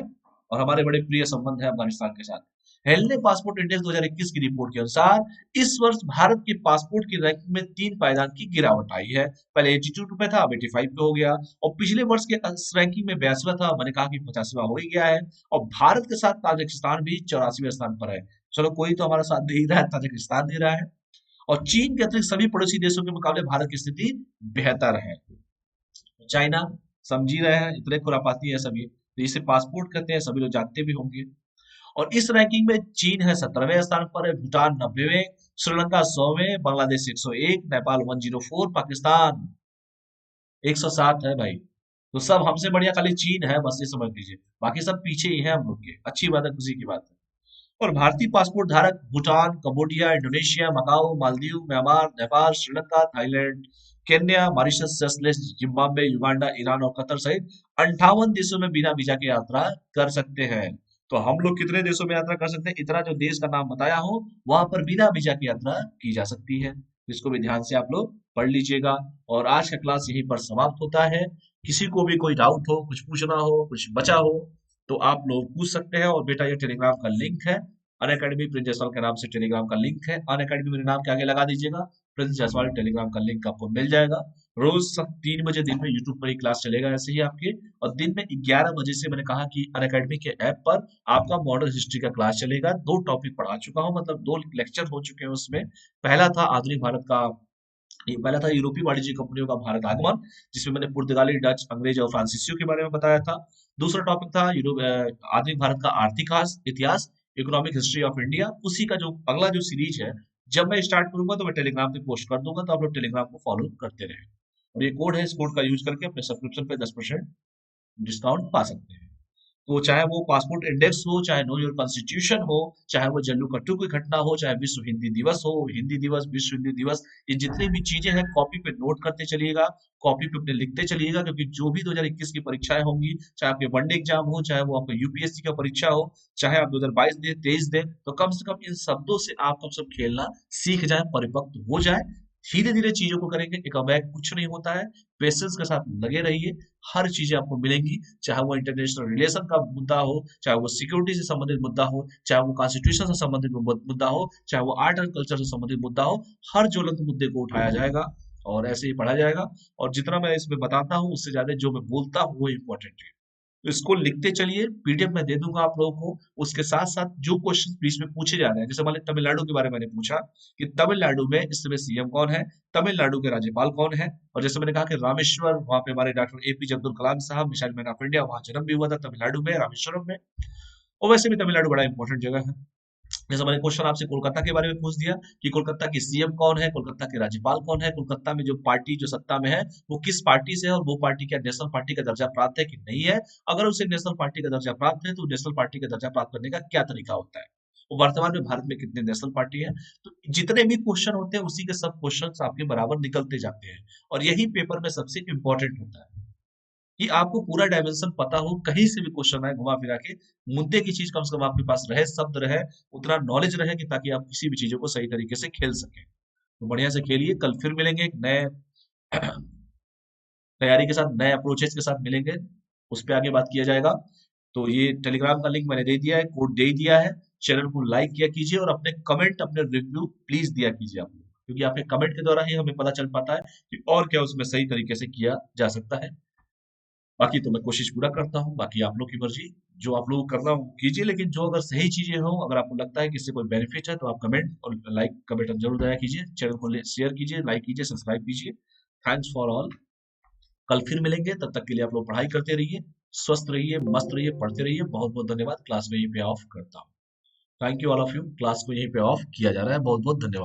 और हमारे बड़े प्रिय संबंध है अफगानिस्तान के साथ। हेल्थ पासपोर्ट इंडेक्स 2021 की रिपोर्ट के अनुसार इस वर्ष भारत के पासपोर्ट की रैंकिंग में 3 पायदान की गिरावट आई है। पहले 82 पे था, अब 85 पे हो गया। और पिछले वर्ष के रैंकिंग में 82वां था, मैंने कहा कि 50वां हो ही गया है। और भारत के साथ ताजिकिस्तान भी 84वें स्थान पर है। चलो कोई तो हमारा साथ दे ही रहा है, ताजिकिस्तान दे रहा है। और चीन के अतिरिक्त सभी पड़ोसी देशों के मुकाबले भारत की स्थिति बेहतर है। चाइना समझ ही रहे हैं, इतने खुरापाती है सभी, तो इसे पासपोर्ट कहते हैं, सभी लोग जानते भी होंगे। और इस रैंकिंग में चीन है 17वें स्थान पर है, भूटान 90वें, श्रीलंका 100वें, बांग्लादेश 101, नेपाल 104, पाकिस्तान 107 है भाई। तो सब हमसे बढ़िया खाली चीन है, बस ये समझ लीजिए, बाकी सब पीछे ही है हम लोग के। अच्छी बात है, खुशी की बात है। और भारतीय पासपोर्ट धारक Bhutan, Cambodia, Indonesia, Macao, Maldives, Myanmar, Nepal, Sri Lanka, Thailand, Kenya, Mauritius, Seychelles, Zimbabwe, Uganda, Iran और कतर सहित 58 देशों में बिना वीजा के यात्रा कर सकते हैं। तो हम लोग कितने देशों में यात्रा कर सकते हैं, इतना जो देश का नाम बताया हो वहां पर बिना वीजा की यात्रा की जा सकती है। इसको भी ध्यान से आप लोग पढ़ लीजिएगा। और आज का क्लास यहीं पर समाप्त होता है। किसी को भी कोई डाउट हो, कुछ पूछना हो, कुछ बचा हो, तो आप लोग पूछ सकते हैं। और बेटा ये टेलीग्राम का लिंक है, अनअकैडमी प्रिंस जायसवाल के नाम से टेलीग्राम का लिंक है। अनअकैडमी मेरे नाम के आगे लगा दीजिएगा, प्रिंस जायसवाल टेलीग्राम का लिंक आपको मिल जाएगा। रोज 3 बजे दिन में यूट्यूब पर ही क्लास चलेगा ऐसे ही आपके। और दिन में 11 बजे से मैंने कहा कि अनअकैडमी के ऐप पर आपका मॉडर्न हिस्ट्री का क्लास चलेगा। 2 टॉपिक पढ़ा चुका हूँ, मतलब 2 लेक्चर हो चुके हैं उसमें। पहला था आधुनिक भारत का, ये पहला था यूरोपीय वाणिज्य कंपनियों का भारत आगमन, जिसमें मैंने पुर्तगाली, डच, अंग्रेज और फ्रांसीसियों के बारे में बताया था। दूसरा टॉपिक था आधुनिक भारत का आर्थिक इतिहास, इकोनॉमिक हिस्ट्री ऑफ इंडिया। उसी का जो अगला जो सीरीज है, जब मैं स्टार्ट करूंगा तो मैं टेलीग्राम पे पोस्ट कर दूंगा, तो आप लोग टेलीग्राम को फॉलो करते रहें। और ये कोड है, इस कोड का यूज करके अपने सब्सक्रिप्शन पे 10% डिस्काउंट पा सकते हैं। तो चाहे वो पासपोर्ट इंडेक्स हो, चाहे नो योर कॉन्स्टिट्यूशन हो, चाहे वो जल्लू कट्टू की घटना हो, चाहे विश्व हिंदी दिवस हो, हिंदी दिवस, विश्व हिंदी दिवस, ये जितनी भी चीजें हैं कॉपी पे नोट करते चलिएगा, कॉपी पे अपने लिखते चलिएगा। क्योंकि जो भी 2021 की परीक्षाएं होंगी, चाहे आपके वनडे एग्जाम हो, चाहे वो आपका यूपीएससी का परीक्षा हो, चाहे आप 2022 दे, 23 दे, तो कम से कम इन शब्दों से आप सब खेलना सीख जाए, परिपक्व हो जाए। धीरे धीरे चीजों को करेंगे, एक अवैध कुछ नहीं होता है। पेशेंस के साथ लगे रहिए, हर चीजें आपको मिलेंगी, चाहे वो इंटरनेशनल रिलेशन का मुद्दा हो, चाहे वो सिक्योरिटी से संबंधित मुद्दा हो, चाहे वो कॉन्स्टिट्यूशन से संबंधित मुद्दा हो, चाहे वो आर्ट एंड कल्चर से संबंधित मुद्दा हो। हर ज्वलंत मुद्दे को उठाया जाएगा और ऐसे ही पढ़ा जाएगा। और जितना मैं इसमें बताता हूँ उससे ज्यादा जो मैं बोलता हूँ वो इम्पोर्टेंट है। तो इसको लिखते चलिए, पीडीएफ मैं दे दूंगा आप लोगों को। उसके साथ साथ जो क्वेश्चन बीच में पूछे जा रहे हैं, जैसे मान लीजिए तमिलनाडु के बारे में मैंने पूछा कि तमिलनाडु में इस समय सीएम कौन है, तमिलनाडु के राज्यपाल कौन है। और जैसे मैंने कहा कि रामेश्वर, वहां पे हमारे डॉक्टर एपीजे अब्दुल कलाम साहब, मिसाइल मैन ऑफ इंडिया, वहां जन्म भी हुआ था तमिलनाडु में, रामेश्वरम में। और वैसे भी तमिलनाडु बड़ा इंपॉर्टेंट जगह है। जैसे मैंने क्वेश्चन आपसे कोलकाता के बारे में पूछ दिया कि कोलकाता की सीएम कौन है, कोलकाता के राज्यपाल कौन है, कोलकाता में जो पार्टी जो सत्ता में है वो किस पार्टी से है, और वो पार्टी क्या नेशनल पार्टी का दर्जा प्राप्त है कि नहीं है। अगर उसे नेशनल पार्टी का दर्जा प्राप्त है तो नेशनल पार्टी का दर्जा प्राप्त करने का क्या तरीका होता है। और वर्तमान में भारत में कितने नेशनल पार्टी है। तो जितने भी क्वेश्चन होते हैं उसी के सब क्वेश्चन आपके बराबर निकलते जाते हैं। और यही पेपर में सबसे इंपॉर्टेंट होता है कि आपको पूरा डायमेंशन पता हो, कहीं से भी क्वेश्चन आए घुमा फिरा के, मुद्दे की चीज कम से कम आपके पास रहे, शब्द रहे, उतना नॉलेज रहे कि ताकि आप किसी भी चीजों को सही तरीके से खेल सकें। तो बढ़िया से खेलिए, कल फिर मिलेंगे एक नए तैयारी के साथ, नए अप्रोचेस के साथ मिलेंगे, उस पर आगे बात किया जाएगा। तो ये टेलीग्राम का लिंक मैंने दे दिया है, कोड दे दिया है। चैनल को लाइक किया कीजिए और अपने कमेंट, अपने रिव्यू प्लीज दिया कीजिए आप लोग, क्योंकि आपके कमेंट के द्वारा ही हमें पता चल पाता है कि और क्या उसमें सही तरीके से किया जा सकता है। बाकी तो मैं कोशिश पूरा करता हूँ, बाकी आप लोग की मर्जी, जो आप लोग को करना हो वो कीजिए। लेकिन जो अगर सही चीजें हो, अगर आपको लगता है कि इससे कोई बेनिफिट है, तो आप कमेंट और लाइक का बटन जरूर दया कीजिए, चैनल को शेयर कीजिए, लाइक कीजिए, सब्सक्राइब कीजिए। Thanks for all. कल फिर मिलेंगे, तब तक के लिए आप लोग पढ़ाई करते रहिए, स्वस्थ रहिए, मस्त रहिए, पढ़ते रहिए। बहुत बहुत धन्यवाद। क्लास में यहीं पे ऑफ करता हूँ। Thank you all of you. Class को यहीं पे ऑफ किया जा रहा है। बहुत बहुत धन्यवाद।